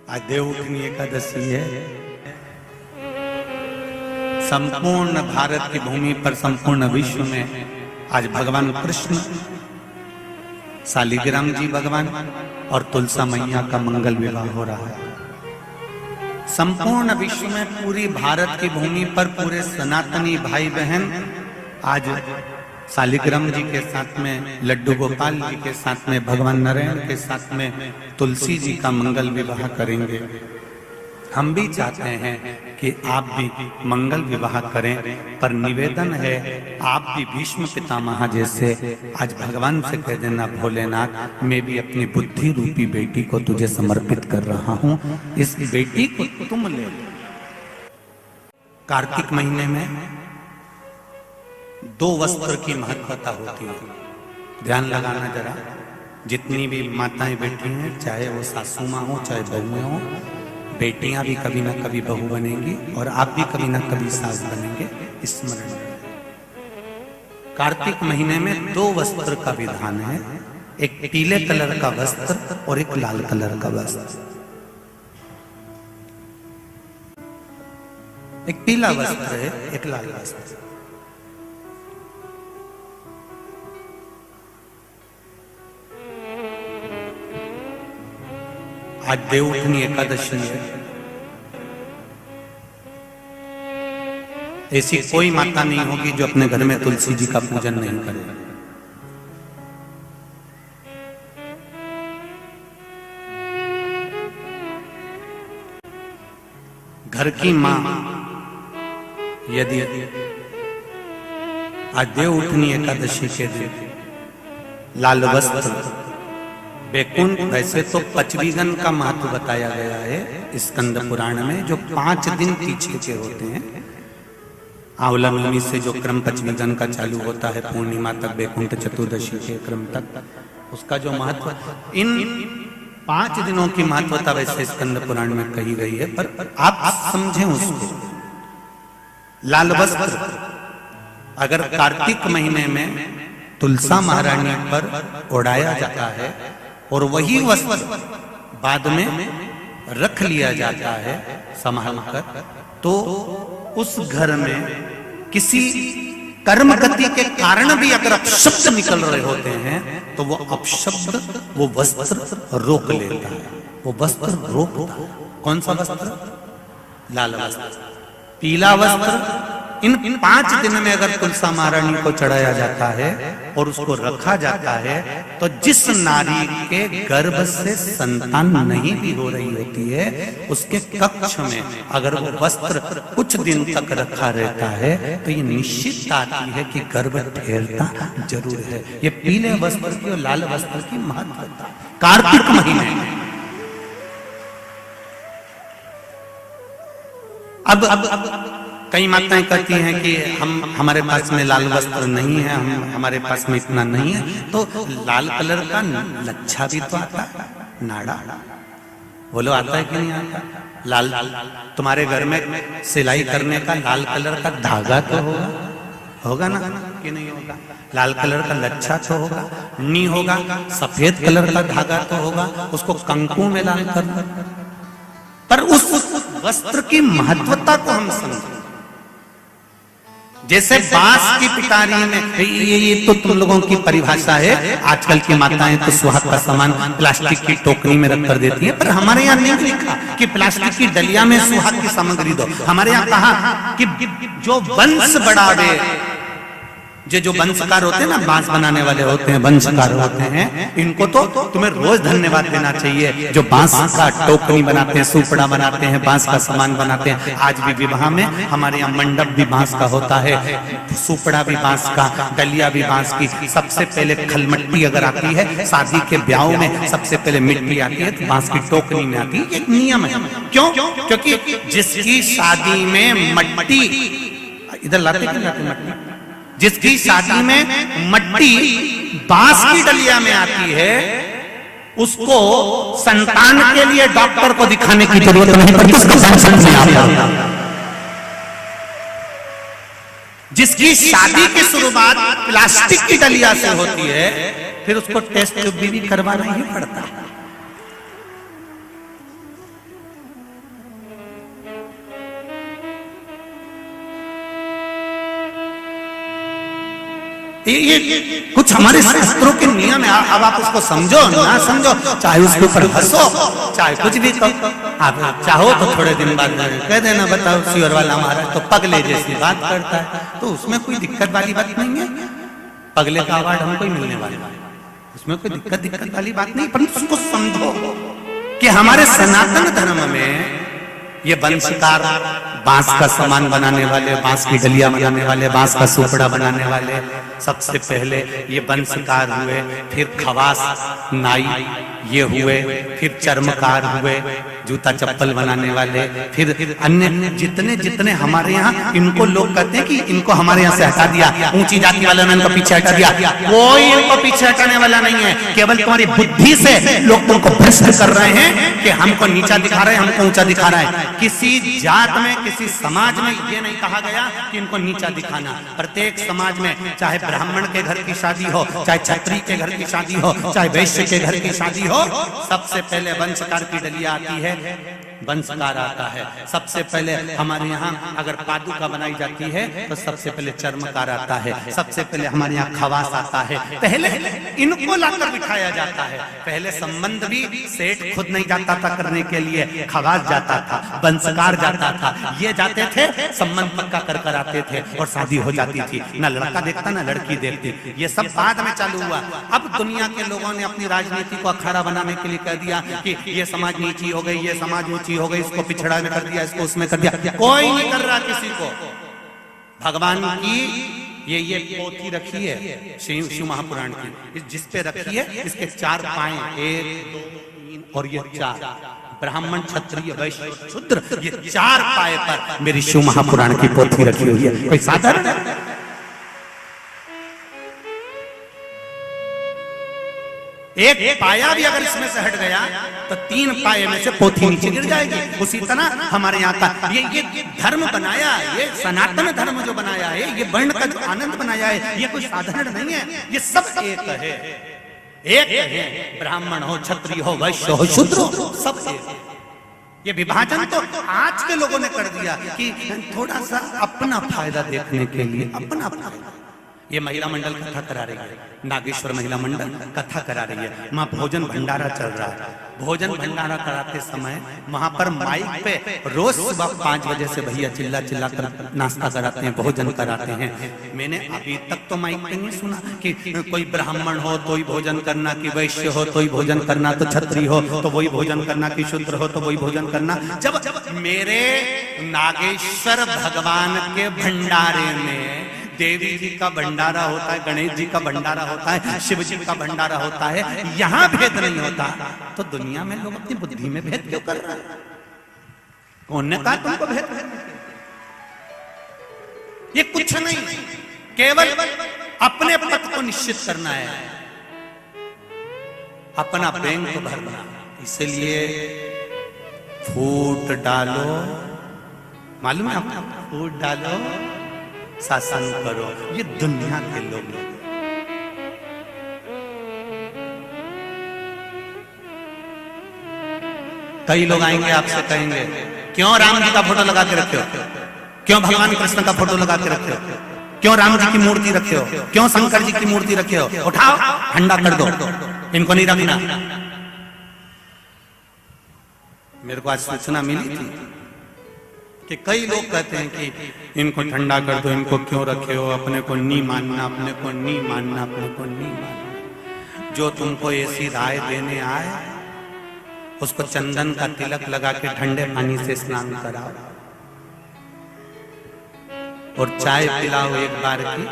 आज देवउठनी एकादशी है। संपूर्ण भारत की भूमि पर, संपूर्ण विश्व में आज भगवान कृष्ण, शालिग्राम जी भगवान और तुलसा मैया का मंगल विवाह हो रहा है। संपूर्ण विश्व में, पूरी भारत की भूमि पर पूरे सनातनी भाई बहन आज शालिग्राम जी के साथ में, लड्डू गोपाल जी के साथ में, भगवान नारायण के साथ में तुलसी जी का मंगल विवाह करेंगे। हम भी चाहते हैं कि आप भी मंगल विवाह करें, पर निवेदन है आप भी भीष्म पितामह जैसे आज भगवान से कह देना, भोलेनाथ मैं भी अपनी बुद्धि रूपी बेटी को तुझे समर्पित कर रहा हूं, इस बेटी को तुम ले लो। कार्तिक महीने में 2 वस्त्र की महत्वता होती है। ध्यान लगाना जरा, जितनी भी माताएं बैठी हैं, चाहे वो सासू माँ हो चाहे बहुएं हो, बेटियां भी कभी ना कभी बहू बनेंगी और आप भी कभी ना कभी सास बनेंगे, स्मरण रखें। कार्तिक महीने में 2 वस्त्र का विधान है, एक पीले कलर का वस्त्र और एक लाल कलर का वस्त्र। एक पीला वस्त्र है, एक लाल वस्त्र। आज देवउठनी एकादशी है। ऐसी कोई माता नहीं होगी जो अपने घर में तुलसी जी का पूजन नहीं करे। घर की मां यदि आज देवउठनी एकादशी के दिन लाल वस्त्र, बैकुंठ, वैसे तो पचवीगन का महत्व बताया गया है स्कंद पुराण में, जो 5 दिन पीछे के होते हैं। आंवला नवमी से जो क्रम पचवीगन का चालू होता है, पूर्णिमा तक, बैकुंठ चतुर्दशी के क्रम तक, उसका जो महत्व, इन 5 दिनों की महत्वता वैसे स्कंद पुराण में कही गई है, पर आप समझें उसको। लाल वस्त्र अगर कार्तिक महीने में तुलसा महारानी पर ओढ़ाया जाता है और वही वस्त्र बाद में रख लिया जाता है संभाल कर, तो उस घर में किसी कर्म गति के कारण भी अगर अपशब्द निकल रहे होते हैं तो वो अपशब्द, वो वस्त्र रोक लेता है, वो वस्त्र रोकता है। कौन सा वस्त्र? लाल वस्त्र, पीला वस्त्र। इन 5 दिन में अगर तुलसा महारानी को चढ़ाया जाता है और उसको रखा जाता है, तो जिस नारी के गर्भ से संतान नहीं भी हो रही होती है, उसके कक्ष में अगर वो वस्त्र कुछ दिन तक रखा रहता है तो ये निश्चित आती है कि गर्भ ठहरता जरूर है। ये पीले वस्त्र की और लाल वस्त्र की महत्वता कार्तिक महीने में। अब कई माताएं कहती हैं कि हमारे पास में लाल वस्त्र नहीं है, हमारे पास में इतना नहीं है, तो लाल कलर का लच्छा भी तो आता है, नाड़ा, बोलो आता है कि नहीं आता? लाल, तुम्हारे घर में सिलाई करने का लाल कलर का धागा तो होगा ना कि नहीं होगा? लाल कलर का लच्छा तो होगा, नहीं होगा सफेद कलर का धागा तो होगा, उसको कंकु में लाल करना। पर उस वस्त्र की महत्वता को हम समझें। जैसे बांस की पिटारी में, ये तो तुम लोगों की परिभाषा है, आजकल की माताएं तो सुहाग का सामान प्लास्टिक की टोकरी में रख कर देती है, पर हमारे यहाँ नहीं लिखा कि प्लास्टिक की डलिया में सुहाग की सामग्री दो। हमारे यहाँ कहा कि जो वंश बढ़ावे, जो वंशकार होते हैं ना, बांस बनाने वाले होते हैं, वंशकार होते हैं, इनको तो तुम्हें रोज धन्यवाद देना चाहिए। जो बांस का टोकरी बनाते हैं, सुपड़ा बनाते हैं, बांस का सामान बनाते हैं। आज भी विवाह में हमारे यहाँ मंडप भी बांस का होता है, सुपड़ा भी बांस का, डलिया भी बांस की। सबसे पहले खलमट्टी अगर आती है, शादी के ब्याह में सबसे पहले मिट्टी आती है, तो बांस की टोकरी में आती है। एक नियम है। क्यों? क्योंकि जिसकी शादी में मट्टी, इधर लाते मट्टी, जिसकी शादी में मट्टी बांस की डलिया में आती है, उसको संतान के लिए डॉक्टर को दिखाने की जरूरत नहीं पड़ती। जिसकी शादी की शुरुआत प्लास्टिक की डलिया से होती है, फिर उसको टेस्ट भी करवाना ही पड़ता है। ये कुछ हमारे शास्त्रों के नियम है। अब आप उसको समझो ना समझो, चाहे उसके ऊपर हंसो, चाहे कुछ भी कहो, आप चाहो तो थोड़े दिन बाद कह देना बताओ शिवर वाला महाराज तो पगले जैसी बात करता है, तो उसमें कोई दिक्कत वाली बात नहीं है। पगले का अवार्ड हमको ही मिलने वाला है, उसमें कोई दिक्कत वाली बात नहीं। परंतु उसको समझो कि हमारे सनातन धर्म में ये वंशकार, बांस का सामान बनाने वाले, बांस की डलिया बनाने वाले, बांस का सुपड़ा बनाने वाले, सबसे पहले ये वंशकार हुए, फिर खवास नाई ये हुए, फिर चर्मकार हुए, जूता चप्पल बनाने वाले, फिर अन्य जितने जितने हमारे यहाँ, इनको लोग कहते हैं कि इनको हमारे यहाँ से हटा दिया, ऊंची जाति वालों ने इनको पीछे हटा दिया। कोई इनको पीछे हटाने वाला नहीं है, केवल तुम्हारी बुद्धि से लोग तुमको भ्रष्ट कर रहे हैं कि हमको नीचा दिखा रहे हैं, हमको ऊंचा दिखा रहा है। किसी जात में, किसी समाज में ये नहीं कहा गया कि इनको नीचा दिखाना। प्रत्येक समाज में, चाहे ब्राह्मण के घर की शादी हो, चाहे क्षत्रिय के घर की शादी हो, चाहे वैश्य के घर की शादी हो, सबसे पहले वंशकार की डलिया आती है, वंशकार आता है। सबसे पहले हमारे यहाँ अगर पादुका बनाई जाती है तो सबसे पहले चर्मकार आता है, सबसे पहले हमारे यहाँ खवास आता है। पहले इनको लाकर बिठाया जाता है। पहले संबंध भी सेठ खुद नहीं जाता था करने के लिए, खवास जाता था, वंशकार जाता था, ये जाते थे, संबंध पक्का कर कर आते थे और शादी हो जाती थी। ना लड़का देखता ना लड़की देखती। ये सब बाद में चालू हुआ। अब दुनिया के लोगों ने अपनी राजनीति को अखाड़ा बनाने के लिए कह दिया कि ये समाज नीची हो गई, ये समाज ऊंची हो गई, इसको पिछड़ा में कर दिया, इसको उसमें कर दिया। कोई नहीं कर रहा किसी को। भगवान की ये पोथी रखी है शिव महापुराण की, जिस पे रखी है, इसके 4 पाए, 1 2 3 और ये 4, ब्राह्मण क्षत्रिय वैश्य शूद्र, ये 4 पाए पर मेरी शिव महापुराण की पोथी रखी हुई है। कोई साधारण है? एक पाया भी अगर इसमें से हट गया तो 3 पाए में से पोथी नीचे गिर जाएगी। उसी तरह हमारे यहाँ का ये धर्म बनाया, ये सनातन धर्म जो बनाया है, ये वर्ण का जो आनंद बनाया है, ये कोई साधारण नहीं है। ये सब एक है, एक है। ब्राह्मण हो, क्षत्रिय हो, वैश्य हो, शूद्र हो, सब एक। ये विभाजन तो आज के लोगों ने कर दिया कि थोड़ा सा अपना फायदा देखने के लिए, अपना फायदा। ये महिला मंडल कथा करा रही है, नागेश्वर महिला मंडल कथा करा रही है, वहाँ भोजन भंडारा चल रहा है। भोजन भंडारा कराते समय वहां पर माइक पे रोज सुबह 5 बजे से भैया चिल्ला चिल्ला कर नाश्ता कराते हैं, भोजन कराते हैं। मैंने अभी तक तो माइक पे नहीं सुना कि कोई ब्राह्मण हो तो ही भोजन करना, कि वैश्य हो तो ही भोजन करना, तो क्षत्रिय हो तो वही भोजन करना, कि शूद्र हो तो वही भोजन करना। जब मेरे नागेश्वर भगवान के भंडारे में देवी जी का भंडारा होता है, गणेश जी का भंडारा होता है, शिव जी का भंडारा होता है, यहाँ भेद नहीं होता, तो दुनिया में लोग अपनी बुद्धि में भेद क्यों कर रहे हैं? कौन ने कहा तुमको भेद? ये कुछ नहीं, केवल अपने पद को निश्चित करना है, अपना बैंक भरना। इसलिए फूट डालो, मालूम है आपको, फूट डालो, शासन करो। ये दुनिया के लोग, कई लोग आएंगे आपसे कहेंगे क्यों राम जी का फोटो लगा के रखे हो, क्यों भगवान कृष्ण का फोटो लगा के रखे हो, क्यों राम जी की मूर्ति रखे हो, क्यों शंकर जी की मूर्ति रखे हो, उठाओ ठंडा कर दो, इनको नहीं रखना। मेरे को आज सूचना मिली थी कि कई लोग कहते हैं कि इनको ठंडा कर दो, इनको क्यों रखे हो, अपने को नहीं मानना, अपने को नहीं मानना, अपने को नहीं मानना। जो तुमको ऐसी राय देने आए उसको चंदन का तिलक लगा के ठंडे पानी से स्नान कराओ और चाय पिलाओ एक बार की,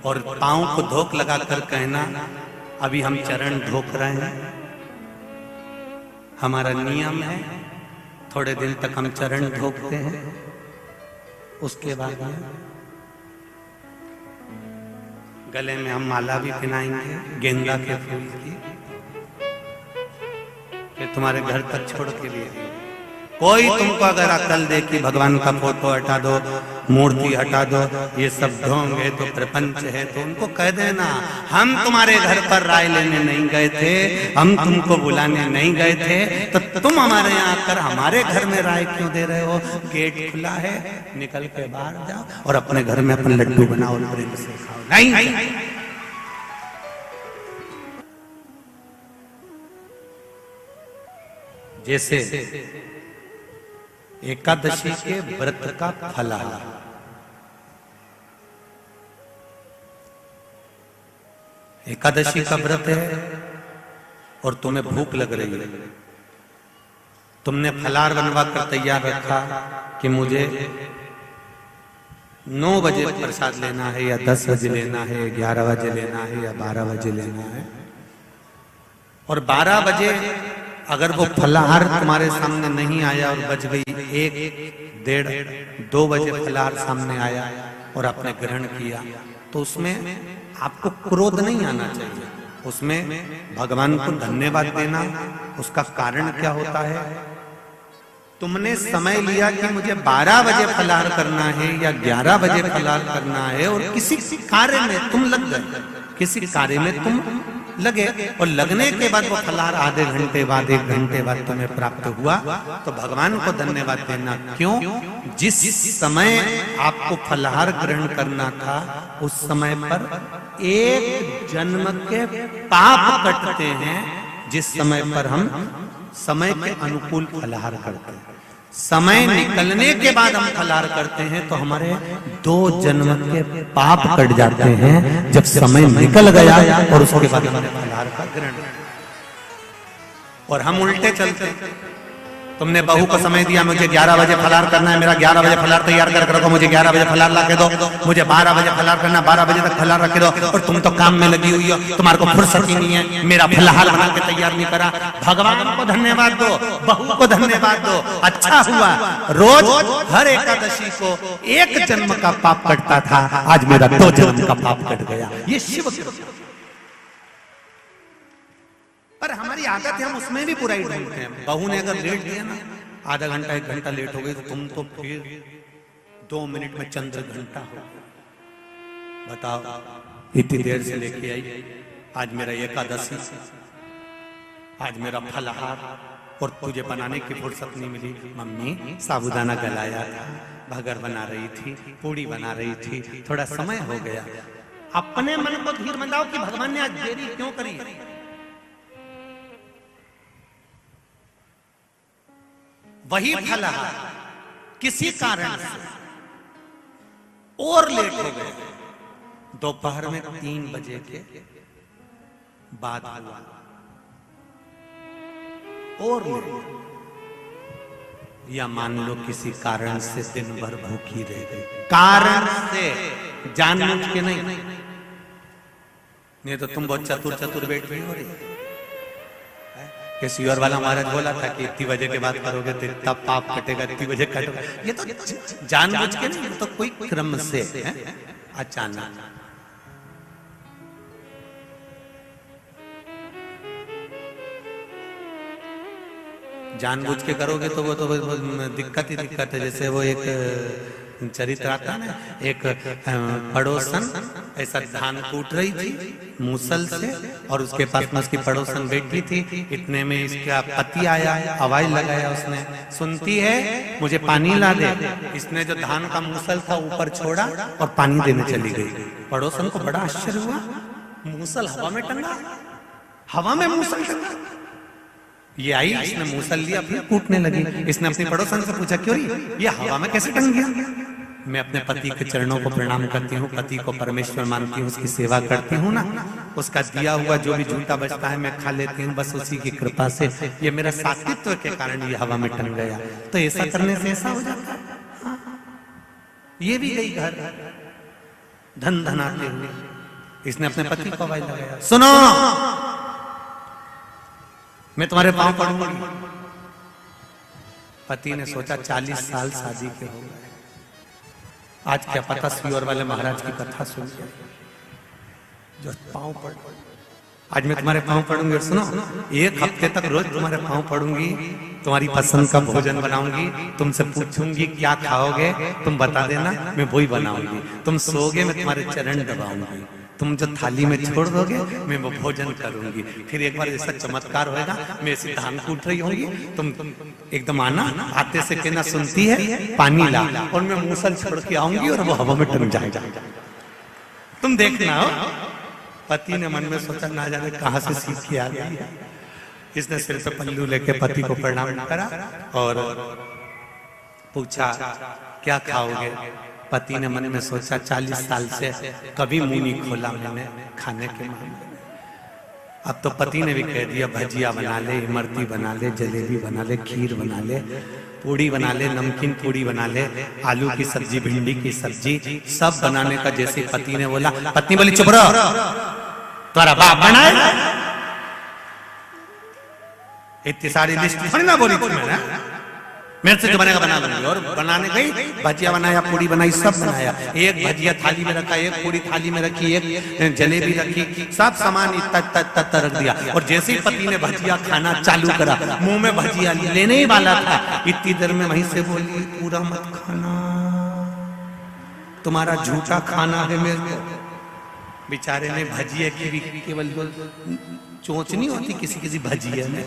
और पांव को धोक लगा कर कहना अभी हम चरण धोक रहे हैं, हमारा नियम है, थोड़े दिन तक हम चरण धोकते हैं, उसके बाद गले में हम माला भी पहनाएंगे गेंदा के फूल की, फिर तुम्हारे घर तक छोड़ के लिए कोई तुमको अगर अकल दे कि भगवान का फोटो हटा दो, मूर्ति हटा दो, ये सब ढोंग है तो प्रपंच है, तो उनको कह देना हम तुम्हारे घर पर राय लेने नहीं गए थे, हम तुमको बुलाने नहीं गए थे, तो तुम हमारे यहाँ आकर हमारे घर में राय क्यों दे रहे हो? गेट खुला है, निकल के बाहर जाओ और अपने घर में अपन लड्डू बनाओ और प्रेम से खाओ। नहीं, जैसे एकादशी के व्रत का फलाहार, एकादशी का व्रत है और तुम्हें भूख लग रही है, तुमने फलाहार बनवा कर तैयार रखा कि मुझे 9 बजे प्रसाद लेना है या 10 बजे लेना है, 11 बजे लेना है या 12 बजे लेना है, और 12 बजे अगर वो फलाहार तुम्हारे सामने नहीं आया और बज गई 1, 1:30, 2 बजे फलाहार सामने आया और आपने ग्रहण किया, तो उसमें आपको क्रोध नहीं आना चाहिए, उसमें भगवान को धन्यवाद देना। उसका कारण क्या होता है? तुमने समय लिया कि मुझे 12 बजे फलाहार करना है या 11 बजे फलाहार करना है, और किसी कार्य में तुम लग गए, किसी कार्य में तुम लगे, और लगने के बाद वो फलाहार आधे घंटे बाद, 1 घंटे बाद तुम्हें प्राप्त हुआ, तो भगवान को धन्यवाद देना। क्यों? जिस समय आपको फलाहार ग्रहण करना था उस समय पर 1 जन्म के पाप कटते हैं, जिस समय पर हम समय के अनुकूल फलाहार करते हैं। समय निकलने के बाद हम फलाहार करते हैं तो हमारे 2 जन्म के पाप कट जाते हैं, जब समय निकल गया और उसके बाद हमने फलाहार का ग्रहण। और हम उल्टे चलते हैं, तुमने बहू को समय दिया मुझे 11 बजे फलाहार करना है, मेरा 11 बजे फलाहार तैयार कर रखो, मुझे 11 बजे फलाहार ला के दो, मुझे 12 बजे फलाहार करना, 12 बजे तक फलाहार रख के दो, और तुम तो काम में लगी हुई हो, तुम्हारे को फुर्सत ही नहीं है, मेरा फलाहार बना के तैयार नहीं करा। भगवान को धन्यवाद दो, बहू को धन्यवाद दो, अच्छा हुआ रोज हर एकादशी को 1 जन्म का पाप कटता था, आज मेरा 2 जन्म का पाप कट गया। ये शिव पर हमारी आदत है, हम उसमें भी बुराई ढूंढते हैं। बहू ने अगर लेट दिया ना, आधा घंटा 1 घंटा लेट हो गई, तो तुम तो फिर 2 मिनट में चंद्र घंटा हो। बताओ, इतनी देर से लेके आई, आज मेरा एकादशी, आज मेरा फलाहार, और तुझे बनाने की फुर्सत नहीं मिली। मम्मी साबूदाना गलाया था, भगर बना रही थी, पूड़ी बना रही थी, थोड़ा समय हो गया। अपने मन को धीर मंदाओ कि भगवान ने आज देरी क्यों करी। वही फलाहार किसी कारण से और लेट हो गए, दोपहर में 3 बजे के बाद हुआ, और लेट, या मान लो किसी कारण से दिन भर भूखी रह गई, कारण से, जानबूझ के नहीं तो तुम बहुत चतुर बैठ रही हो रही। किसी और वाला महाराज बोला था कि इतनी बजे के बाद करोगे तो तब पाप कटेगा, इतनी बजे कटोगे। ये तो जानबूझ के नहीं, तो कोई क्रम से है, अचानक। जानबूझ के करोगे तो वो तो दिक्कत ही दिक्कत है। जैसे वो एक चरित्र आता है ना, एक पड़ोसन ऐसा धान कूट रही थी मूसल से, और उसके पास में उसकी पड़ोसन बैठी थी। इतने में इसका पति आया, आवाज लगाया उसने, सुनती है मुझे पानी ला दे। इसने जो धान का मूसल था ऊपर छोड़ा और पानी देने चली गई। पड़ोसन को बड़ा आश्चर्य हुआ, मूसल हवा में टंगा, हवा में मूसल टंगा। ये आई, इसने मूसल लिया, फिर कूटने लगी। इसने अपनी पड़ोसन से पूछा, क्यों ये हवा में कैसे टंग गया? मैं अपने पति के चरणों को प्रणाम करती हूँ, पति को परमेश्वर मानती हूँ, उसकी सेवा करती हूँ ना, उसका दिया हुआ जो भी झूठा बचता है मैं खा लेती हूँ, बस उसी की कृपा से ये मेरा सात्वित्व के कारण ये हवा में टंग गया। तो ऐसा करने से ऐसा हो जाता है। ये भी गई घर धन धनाते हुए, इसने अपने पति को आवाज लगाया, सुनो मैं तुम्हारे पांव पड़ूंगी। पति ने सोचा 40 साल शादी के हो गए, आज क्या पता सियोर वाले महाराज की कथा सुन के जो पांव पड़। आज मैं तुम्हारे पाँव पड़ूंगी और सुनो, 1 हफ्ते तक रोज तुम्हारे पाँव पड़ूंगी, तुम्हारी पसंद का भोजन बनाऊंगी, तुमसे पूछूंगी क्या खाओगे, तुम बता देना, मैं वही बनाऊंगी। तुम सोओगे, मैं तुम्हारे चरण दबाऊंगी, तुम जो थाली में छोड़ दोगे मैं वो भोजन करूंगी। फिर एक बार ऐसा चमत्कार होएगा, मैं ऐसी धान कूट रही होंगी, तुम एकदम आना, आते से कहना सुनती है पानी ला, और मैं मूसल छोड़ के आऊंगी और वो हवा में टंग जाएगा। तुम देखना हो। पति ने मन में सोचा ना जाने कहां से सीख के आ गया। इसने सिर पे पल्लू लेके पति को प्रणाम करा और पूछा क्या खाओगे। पति ने मन में सोचा 40 साल से कभी मुंह नहीं खोला मैंने खाने के मामले में। अब तो पति ने भी कह दिया भजिया बना ले, इमरती बना ले, जलेबी बना ले, खीर बना ले, पूड़ी बना ले, नमकीन पूड़ी बना ले, आलू की सब्जी, भिंडी की सब्जी, सब बनाने का जैसे पति ने बोला। पत्नी बोली चुप रहो, तुम्हारा बाप बनाए। इतनी सारी लिस्ट थोड़ी ना बोली थी मैंने, मेरे से जो बनेगा बना लूंगी। और बनाने गई, भजिया बनाया, पूड़ी बनाई, सब बनाया। एक भजिया थाली में रखा, एक पूड़ी थाली में रखी, एक जलेबी रखी, सब सामान इतना रख दिया। और जैसे ही पति ने भजिया खाना चालू करा, मुंह में भजिया लेने ही वाला था, इतनी देर में वहीं से बोली पूरा मत खाना, तुम्हारा झूठा खाना है मेरे को। बेचारे ने भजिया की भी केवल चोंच नहीं होती किसी किसी भजिया में,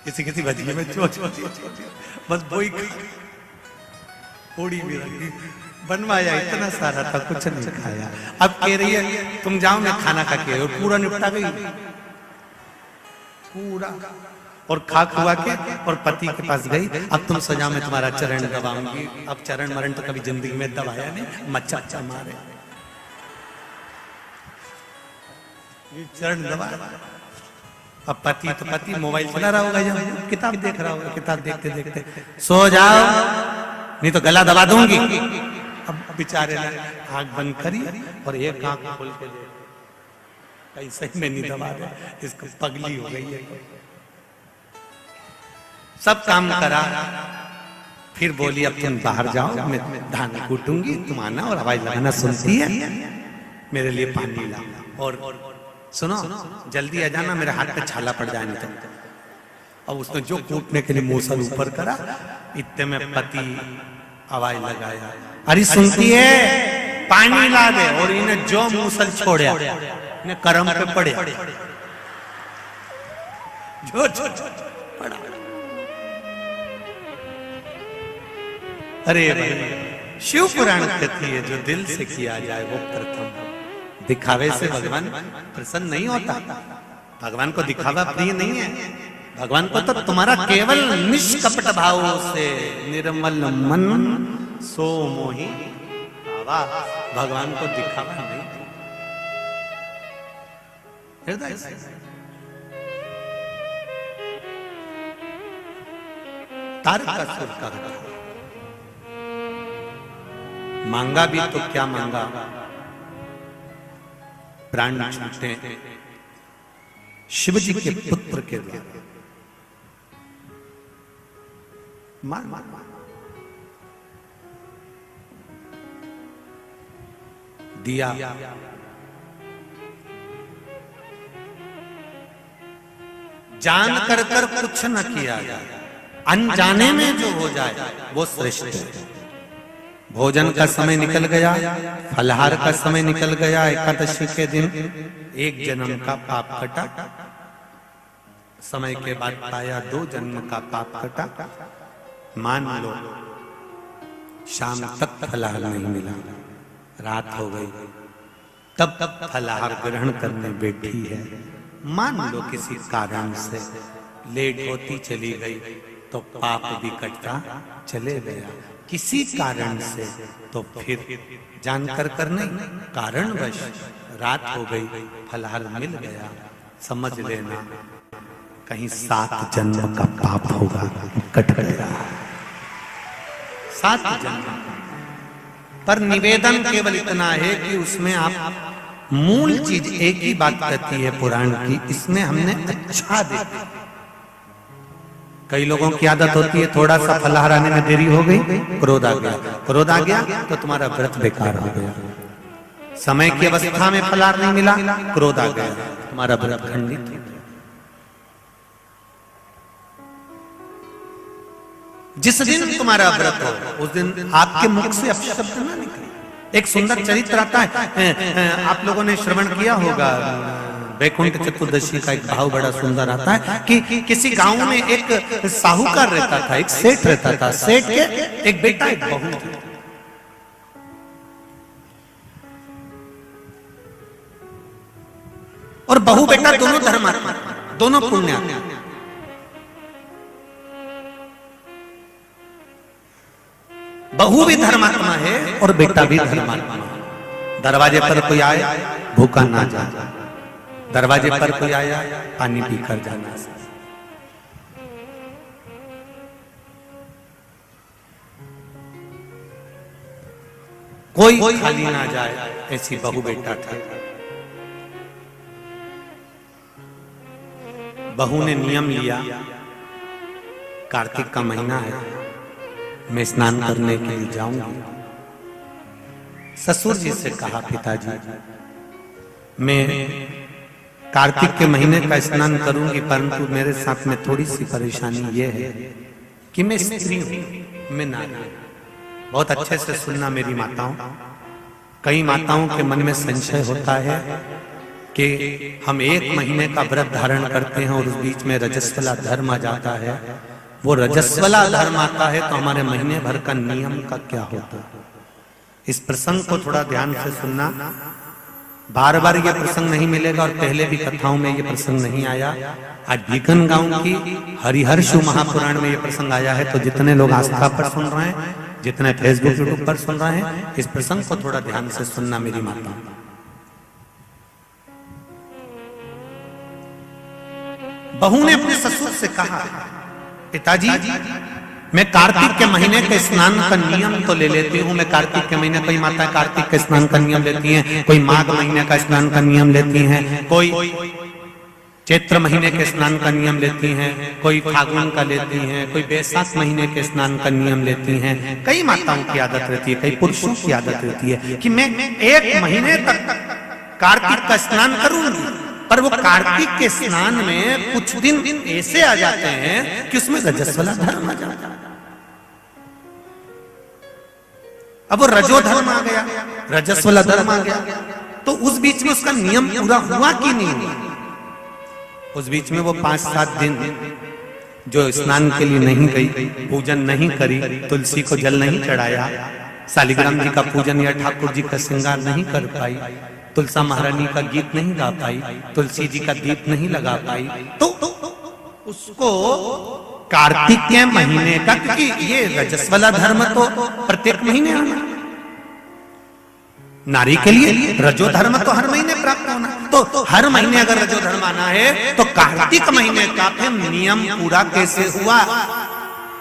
किसी किसी भजिए में चोच बस वही पूड़ी भी रखी, बनवाया इतना सारा था, कुछ नहीं खाया। अब कह रही है तुम जाओ मैं खाना खा के, और पूरा निपटा गई पूरा, और खा खुआ के और पति के पास गई। अब तुम सजा में तुम्हारा चरण दबाऊंगी। अब चरण मरण तो कभी जिंदगी में दबाया नहीं, मच्चा मारे चरण दबा। अब पति तो पति मोबाइल चला रहा होगा, जब किताब देख रहा होगा, किताब देखते देखते सो जाओ नहीं तो गला दबा दूंगी। अब बेचारे ने आंख बंद करी और एक आंख खोल के कहीं सही में नहीं दबा रहे, इसको पगली हो गई है। सब काम करा, फिर बोली अब तुम बाहर जाओ, मैं धान कूटूंगी, तुम आना और आवाज लगाना, सुनती है मेरे लिए पानी ला, और सुनो जल्दी आ जाना, मेरे हाथ पे छाला पड़ जाए नहीं तो। अब उसने जो कूटने के लिए मूसल ऊपर करा, इतने में पति आवाज लगाया, अरे सुनती है पानी ला दे। और इन्हें जो मूसल छोड़ा इन्हें करम पे पड़े, जो पड़ा। अरे भाई शिव पुराण कहती है जो दिल से किया जाए वो प्रथम। दिखावे से भगवान प्रसन्न नहीं होता, भगवान को दिखावा प्रिय नहीं है। भगवान को तो तुम्हारा केवल निष्कपट भाव से निर्मल मन सो मोहि भावा, भगवान को दिखावा नहीं, हृदय से। तारकासुर का मांगा भी तो क्या मांगा, प्राण छूटे शिव जी के पुत्र के द्वारा। मान दिया, जान कर कुछ न किया जाए, अनजाने में जो हो जाए वो श्रेष्ठ है। भोजन का समय निकल गया, फलहार का समय निकल गया, एकादशी के दिन एक जन्म का पाप कटा, समय के बाद पाया 2 जन्म का पाप कटा। मान लो शाम तक फलहार नहीं मिला, रात हो गई, तब फलहार ग्रहण करने बैठी है। मान लो किसी कारण से लेट होती चली गई तो पाप भी कटता चले गया, किसी कारण से तो फिर जानकर कर नहीं, कारणवश रात हो गई, फलहार मिल गया, समझ लेना कहीं 7 जन्म का पाप होगा, कट गया 7 जन्म। पर निवेदन केवल इतना है कि उसमें आप मूल चीज एक ही बात कहती है पुराण की, इसमें हमने अच्छा देखा। कई लोगों की आदत होती है थोड़ा सा फलहार आने में देरी हो गई, क्रोध आ गया, क्रोध आ गया तो तुम्हारा व्रत बेकार हो गया। समय की अवस्था में फलाहार नहीं मिला, क्रोध आ गया, तुम्हारा व्रत खंडित हो गया। जिस दिन तुम्हारा व्रत हो उस दिन आपके मुख से अपशब्द ना निकले। एक सुंदर चरित्र आता है, आप लोगों ने श्रवण किया होगा, वैकुंठ चतुर्दशी का एक भाव बड़ा सुंदर आता है कि किसी गांव में एक साहूकार रहता था, एक सेठ रहता था। सेठ के एक बेटा एक बहू थी। और बहू बेटा दोनों धर्मात्मा, दोनों पुण्यात्मा। बहू भी धर्मात्मा है और बेटा भी धर्मात्मा है। दरवाजे पर कोई आए भूखा ना जाए, दरवाजे पर कोई आया पानी पीकर जाना। कोई खाली ना जाए, ऐसी बहू बेटा था। बहू ने नियम लिया, कार्तिक का महीना है, मैं स्नान करने के लिए जाऊंगी। ससुर जी से कहा, पिताजी मैं कार्तिक के महीने का स्नान करूंगी, परंतु मेरे साथ में थोड़ी सी परेशानी ये है कि मैं स्त्री हूं, मैं नारी हूं। बहुत अच्छे से सुनना मेरी माताओं। कई माताओं के मन में संशय होता है कि हम एक महीने का व्रत धारण करते हैं और उस बीच में रजस्वला धर्म आ जाता है। वो रजस्वला धर्म आता है तो हमारे महीने भर का नियम का क्या होता है। इस प्रसंग को थोड़ा ध्यान से सुनना। बार बार ये प्रसंग नहीं मिलेगा और पहले भी कथाओं में ये प्रसंग नहीं आया। आज बीकन गांव की हरिहर्ष महापुराण में ये प्रसंग आया है। तो जितने लोग आस्था पर सुन रहे हैं, जितने फेसबुक यूट्यूब पर सुन रहे हैं, इस प्रसंग को थोड़ा ध्यान से सुनना मेरी माता। बहू ने अपने ससुर से कहा, पिताजी मैं कार्तिक के महीने के स्नान का नियम तो ले लेती हूँ। मैं कार्तिक के महीने, कोई माता कार्तिक के स्नान का नियम लेती हैं, कोई माघ महीने का स्नान का नियम लेती हैं, कोई चैत्र महीने के स्नान का नियम लेती हैं, कोई फागुन का लेती हैं, कोई बैसाख महीने के स्नान का नियम लेती हैं। कई माताओं की आदत रहती है, कई पुरुषों की आदत रहती है कि मैं एक महीने तक कार्तिक का स्नान करूंगी। पर वो कार्तिक के स्नान में कुछ दिन ऐसे आ जाते हैं कि उसमें रजस्वला धर्म आ जाता है। अब वो रजो धर्म आ गया, रजस्वला धर्म आ गया, तो उस बीच में उसका नियम पूरा हुआ कि नहीं हुआ। उस बीच में वो 5-7 दिन जो स्नान के लिए नहीं गई, पूजन नहीं करी, तुलसी को जल नहीं चढ़ाया, शालिग्राम जी का पूजन या ठाकुर जी का श्रृंगार नहीं कर पाई, तुलसा महारानी का गीत नहीं गा पाई, तुलसी जी का दीप नहीं लगा पाई, तो उसको कार्तिक के महीने का, क्योंकि ये रजस्वला धर्म तो प्रत्येक महीने आना, नारी के लिए रजो धर्म तो हर महीने प्राप्त होना। तो हर महीने अगर रजो धर्म आना है तो कार्तिक महीने का फिर नियम पूरा कैसे हुआ,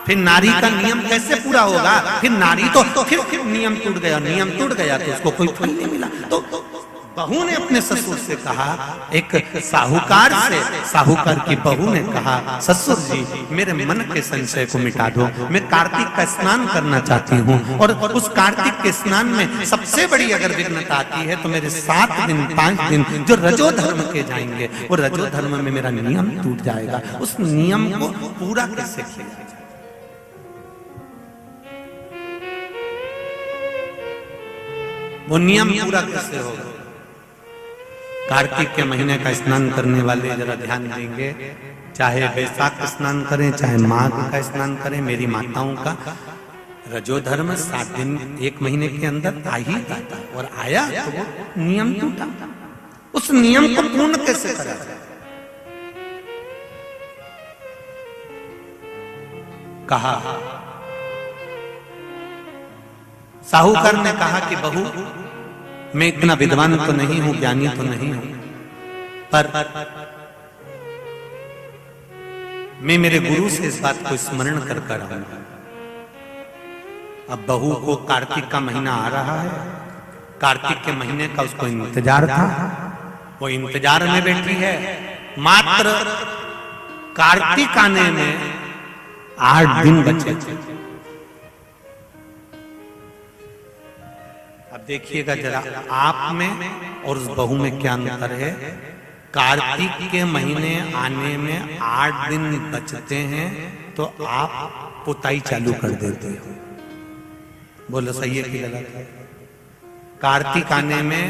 फिर नारी का नियम कैसे पूरा होगा। फिर नारी तो फिर नियम टूट गया, नियम टूट गया तो उसको कोई फल नहीं मिला। तो बहू ने अपने ससुर से कहा, एक साहूकार से, साहूकार की बहू ने कहा, ससुर जी मेरे मन के संशय को मिटा दो, मैं कार्तिक का स्नान करना चाहती हूँ और उस कार्तिक के स्नान में सबसे बड़ी अगर विघ्नता आती है तो मेरे 7 दिन 5 दिन जो रजो धर्म के जाएंगे, वो रजो धर्म में मेरा नियम टूट जाएगा। उस नियम को पूरा कैसे किया जाए, वो नियम पूरा कैसे होगा। कार्तिक के महीने का स्नान करने वाले जरा ध्यान देंगे, चाहे बैसाख स्नान करें, चाहे माघ का स्नान करें, मेरी माताओं का रजो धर्म 7 दिन 1 महीने के अंदर आ ही जाता है। और आया तो वो नियम टूटा, उस नियम को पूर्ण कैसे करा जाए। कहा, साहूकार ने कहा कि बहू मैं इतना विद्वान तो नहीं हूं, ज्ञानी तो नहीं हूं, पर मैं मेरे गुरु से इस बात को स्मरण कर कर आऊंगा। अब बहू को कार्तिक का महीना आ रहा है, कार्तिक के महीने का उसको इंतजार था, वो इंतजार में बैठी है। मात्र कार्तिक आने में 8 दिन बचे थे। अब अब देखिएगा जरा आप में और उस बहू में क्या अंतर है। कार्तिक के महीने आने में 8 दिन बचते हैं तो आप पुताई चालू कर देते हो। बोलो सही है कि गलत है? कार्तिक आने में,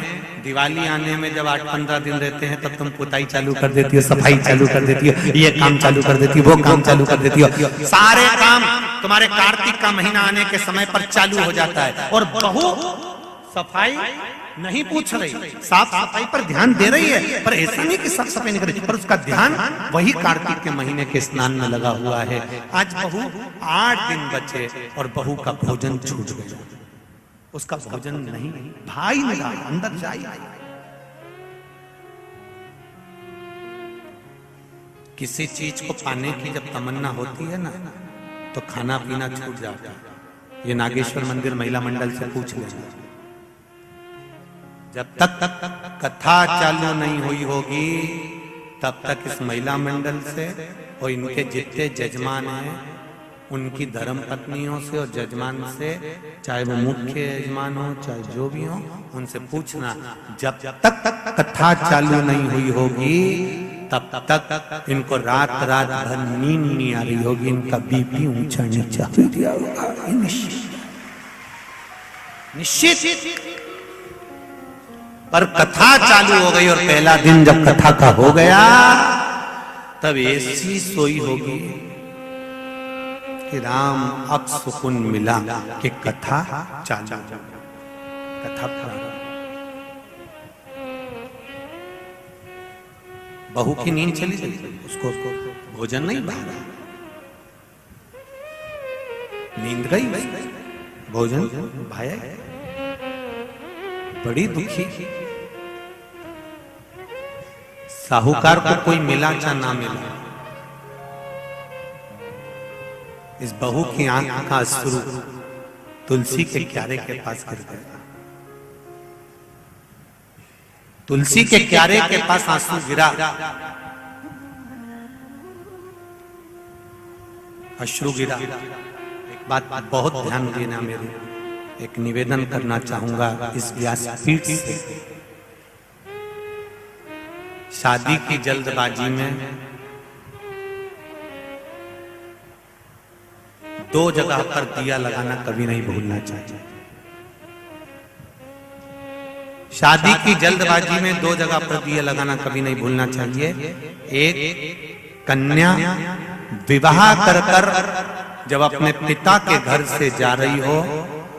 दिवाली आने में जब 8-15 दिन रहते हैं तब तुम पुताई चालू कर देती हो, सफाई चालू कर देती हो, ये काम चालू कर देती हो, वो काम चालू कर देती हो। सारे काम तुम्हारे कार्तिक का महीना आने के समय पर चालू हो जाता है। और बहू सफाई नहीं पूछ रही, साफ सफाई पर ध्यान दे रही है, पर ऐसा नहीं कि साफ सफाई नहीं कर रही, पर उसका ध्यान वही कार्तिक के महीने के स्नान में लगा हुआ है। आज बहू 8 दिन बचे और बहू का भोजन छूट गया, उसका भोजन नहीं, भाई ने कहा अंदर जाइए। किसी चीज को पाने की जब तमन्ना होती है ना तो खाना पीना छूट जाता है। ये नागेश्वर मंदिर महिला मंडल से पूछ लेना। जब तक कथा चालू नहीं हुई होगी तब तक इस महिला मंडल से और इनके जितने जजमान हैं उनकी धर्म पत्नियों से और जजमान से, चाहे वो मुख्य यजमान हो चाहे जो भी हो, उनसे पूछना। जब तक कथा चालू नहीं हुई होगी तब तक इनको रात भर नींद नहीं आ रही होगी, इनका बीपी ऊंचा नीचा हो गया होगा, निश्चित। पर कथा चालू हो गई और पहला दिन जब कथा का हो गया तब ऐसी सोई होगी कि राम अब सुकून मिला कि कथा चालू, कथा प्रारंभ। बहू की नींद चली गई, उसको भोजन नहीं भागा, नींद गई, भोजन भाया, बड़ी दुखी। साहूकार को कोई मिला चाहे ना मिला, इस बहू की आंख का अश्रु तुलसी के क्यारे के पास गिर गया। तुलसी के क्यारे के पास आंसू गिरा, अश्रु गिरा। एक बात बहुत ध्यान देना, मेरे एक निवेदन करना चाहूंगा इस व्यासपीठ से। शादी की जल्दबाजी में 2 जगह पर दिया लगाना कभी नहीं भूलना चाहिए। शादी की जल्दबाजी में 2 जगह पर दिया लगाना कभी नहीं भूलना चाहिए। एक, कन्या विवाह कर जब अपने पिता के घर से जा रही हो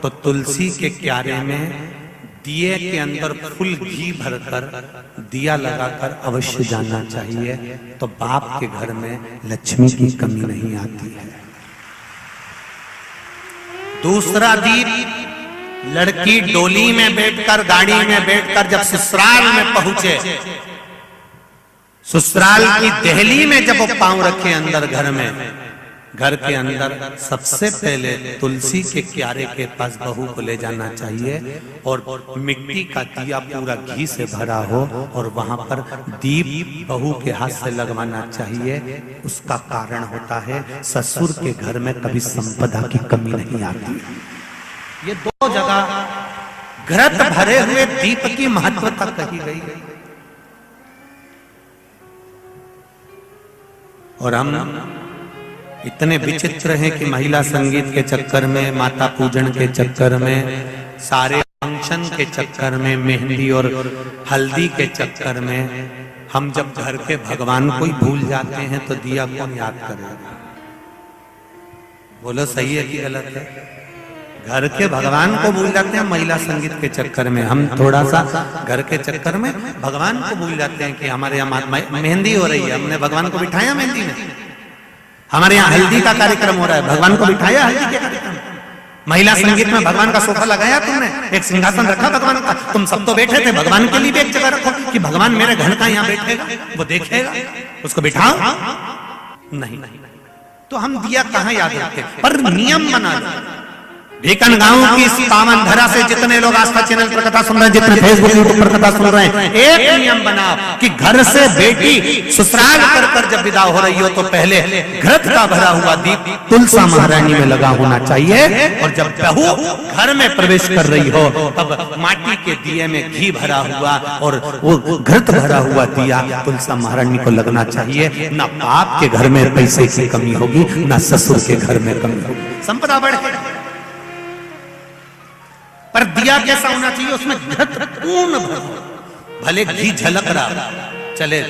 तो तुलसी के क्यारे में दिए के अंदर फुल घी भरकर दिया लगाकर अवश्य जाना चाहिए, तो बाप के घर में लक्ष्मी की कमी नहीं आती है। दूसरा दीप, लड़की डोली में बैठकर, गाड़ी में बैठकर जब ससुराल में पहुंचे, ससुराल की दहली में जब वो पांव रखे अंदर घर में, घर के अंदर सबसे पहले तुलसी के क्यारे के पास बहू को ले जाना चाहिए और मिट्टी का दिया पूरा घी से भरा हो और वहां पर दीप बहू के हाथ से लगवाना चाहिए। उसका कारण होता है ससुर के घर में कभी संपदा की कमी नहीं आती। ये 2 जगह घृत भरे हुए दीप की महत्वता कही गई। और हम इतने विचित्र हैं कि महिला संगीत के चक्कर में, माता पूजन के चक्कर में, सारे फंक्शन के चक्कर में, मेहंदी और हल्दी के चक्कर में हम जब घर के भगवान को ही भूल जाते हैं तो दिया कौन याद करेगा? बोलो सही है कि गलत है? घर के भगवान को भूल जाते हैं महिला संगीत के चक्कर में। हम थोड़ा सा घर के चक्कर में भगवान को भूल जाते हैं कि हमारे यहाँ मेहंदी हो रही है, हमने भगवान को बिठाया मेहंदी में। हमारे यहाँ हल्दी का कार्यक्रम हो रहा है, भगवान को बिठाया हल्दी के कार्यक्रम। महिला संगीत में भगवान का सोफा लगाया तुमने, एक सिंहासन रखा भगवान का, तुम सब तो बैठे थे, भगवान के लिए भी एक जगह रखो कि भगवान मेरे घर का यहाँ बैठेगा, वो देखेगा, उसको बिठाओ। नहीं, तो हम दिया कहाँ याद रखते, पर नियम बना लो। भिकन गांव की इस पावन धरा से जितने लोग आस्था चैनल पर कथा सुन रहे हैं, जितने फेसबुक यूट्यूब पर कथा सुन रहे हैं, एक नियम बनाओ कि घर से बेटी ससुराल कर जब विदा हो रही हो तो पहले घृत का भरा हुआ दीप तुलसा महारानी में लगा होना चाहिए, और जब बहू घर में प्रवेश कर रही हो तब माटी के दिए में घी भरा हुआ और वो घृत भरा हुआ दिया तुलसा महारानी को लगना चाहिए। ना बाप के घर में पैसे की कमी होगी, ना ससुर के घर में कमी होगी, संपदा बढ़ेगी। पर दिया कैसा होना चाहिए? उसमें घृत पूर्ण भरा, भले घी झलक रहा चले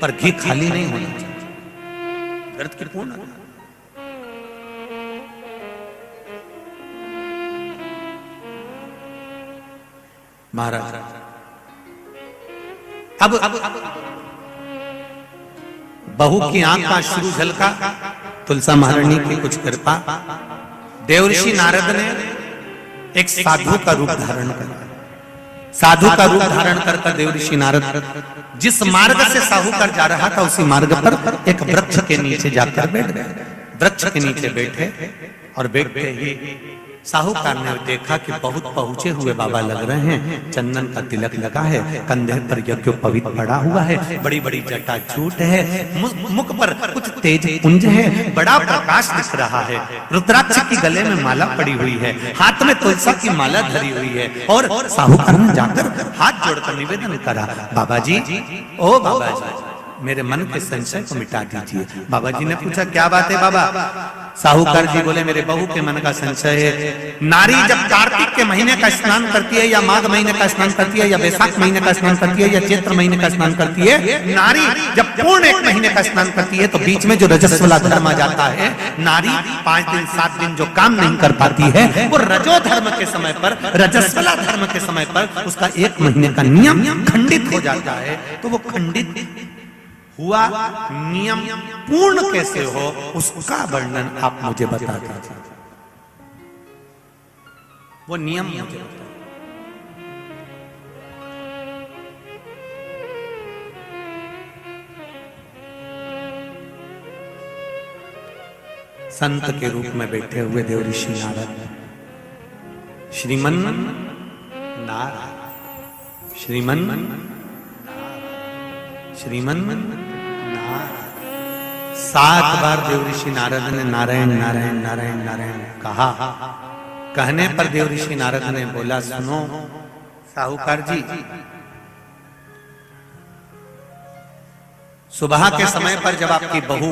पर घी खाली नहीं होना चाहिए, घृत की पूर्ण। महाराज अब बहू की आंख का शुरू झलका, तुलसा महारानी की कुछ कृपा, देवऋषि नारद ने एक साधु का रूप धारण कर, साधु का रूप धारण कर देवऋषि नारद जिस मार्ग से साहूकार जा रहा था उसी मार्ग पर एक वृक्ष के नीचे जाकर बैठ गए। वृक्ष के नीचे बैठे और बैठते ही साहूकार ने देखा कि बहुत पहुंचे हुए बाबा लग रहे हैं, चंदन का तिलक लगा है, कंधे पर यज्ञोपवीत पड़ा हुआ है, बड़ी बड़ी जटा झूठ है, मुख पर कुछ तेज पुंज है, बड़ा प्रकाश दिख रहा है, रुद्राक्ष की गले में माला पड़ी हुई है, हाथ में तुलसी की माला धरी हुई है। और साहूकार ने जाकर हाथ जोड़कर निवेदन करा, बाबा जी, ओ बाबा जी, मेरे मन के संशय को मिटा दीजिए। बाबा जी ने पूछा क्या बात है बाबा? साहूकार जी बोले मेरे बहू के मन का संशय है, नारी जब कार्तिक के महीने का स्नान करती है या माघ महीने का स्नान करती है या वैशाख महीने का स्नान करती है या चैत्र महीने का स्नान करती है, नारी जब पूर्ण एक महीने का स्नान करती है तो बीच में जो रजस्वला धर्म आ जाता है, नारी 5 दिन 7 दिन जो काम नहीं कर पाती है वो रजो धर्म के समय पर, रजस्वला धर्म के समय पर उसका 1 महीने का नियम खंडित हो जाता है। तो वो खंडित हुआ नियम पूर्ण कैसे हो उसका वर्णन आप मुझे बता दीजिए। वो नियम मुझे बताइए। संत के रूप में बैठे हुए देवऋषि नारद, श्रीमन नारायण, श्रीमन श्रीमन नारायण, 7 बार देवऋषि नारद ने नारायण नारायण नारायण नारायण कहा। कहने पर देवऋषि नारद ने बोला, सुनो साहूकार जी, सुबह के समय पर जब आपकी बहू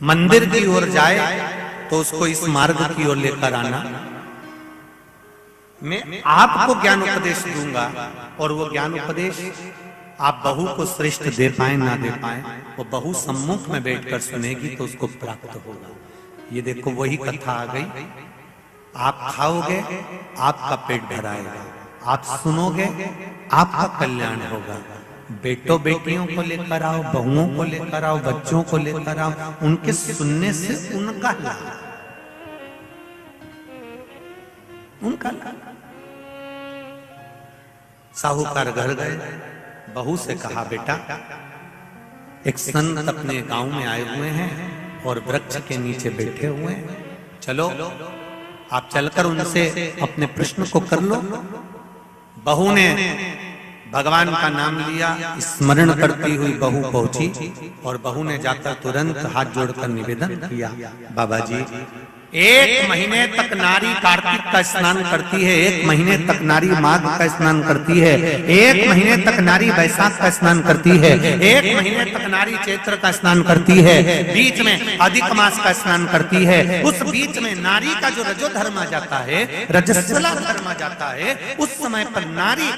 मंदिर की ओर जाए तो उसको इस मार्ग की ओर लेकर आना। मैं आपको ज्ञान उपदेश दूंगा और वो ज्ञान उपदेश आप बहू को श्रेष्ठ दे पाए ना दे पाए, वो बहू सम्मुख में बैठकर सुनेगी तो उसको प्राप्त होगा। ये देखो वही कथा आ गई। आप खाओगे आपका पेट भराएगा, आप सुनोगे आपका कल्याण होगा। बेटों बेटियों को लेकर आओ, बहुओं को लेकर आओ, बच्चों को लेकर आओ, उनके सुनने से उनका लाभ, उनका लाभ। साहूकार घर गए, बहू से कहा बेटा एक संत अपने गांव में आए हुए हैं और वृक्ष के नीचे बैठे हुए हैं, चलो आप चलकर उनसे अपने प्रश्न को कर लो। बहू ने भगवान का नाम लिया, स्मरण करती हुई बहू पहुंची और बहू ने जाकर तुरंत हाथ जोड़कर निवेदन किया, बाबा जी 1 महीने तक नारी कार्तिक का स्नान करती है, 1 महीने तक नारी माघ का स्नान करती है, 1 महीने तक नारी वैशाख का स्नान करती है, 1 महीने तक नारी चैत्र का स्नान करती है, बीच में अधिक मास का स्नान करती है। उस बीच में नारी का जो रजो धर्म आ जाता है, रजस्वला धर्म आ जाता है, उस समय पर नारी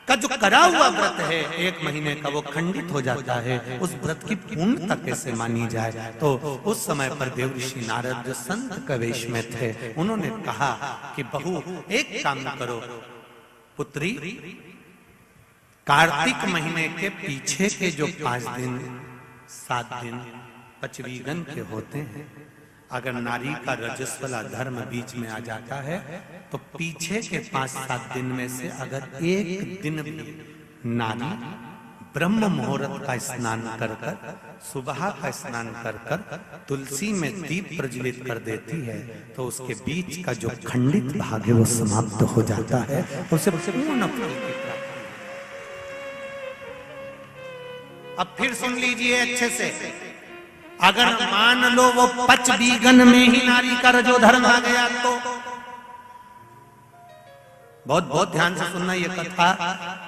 का जो करा हुआ व्रत है 1 महीने का वो खंडित हो जाता है। उस व्रत की पूर्णता कैसे मानी जाए? तो उस समय पर देवऋषि नारद जो संत के वेश में थे, उन्होंने कहा कि बहू एक काम करो पुत्री, कार्तिक महीने के पीछे के जो 5 दिन 7 दिन पचवीगन के होते हैं, अगर नारी का रजस्वला धर्म बीच में आ जाता है तो पीछे के 5-7 दिन में से अगर एक दिन भी नारी ब्रह्म मुहूर्त का स्नान कर कर, सुबह का स्नान कर कर तुलसी में दीप प्रज्वलित कर देती है, तो उसके बीच का जो खंडित भाग है वो समाप्त हो जाता है, उसे पूर्ण फल की प्राप्ति। अब फिर सुन लीजिए अच्छे से, अगर मान लो वो 5 बीघन में ही नारी का रजोधर्म आ गया तो बहुत बहुत ध्यान से सुनना, ये कथा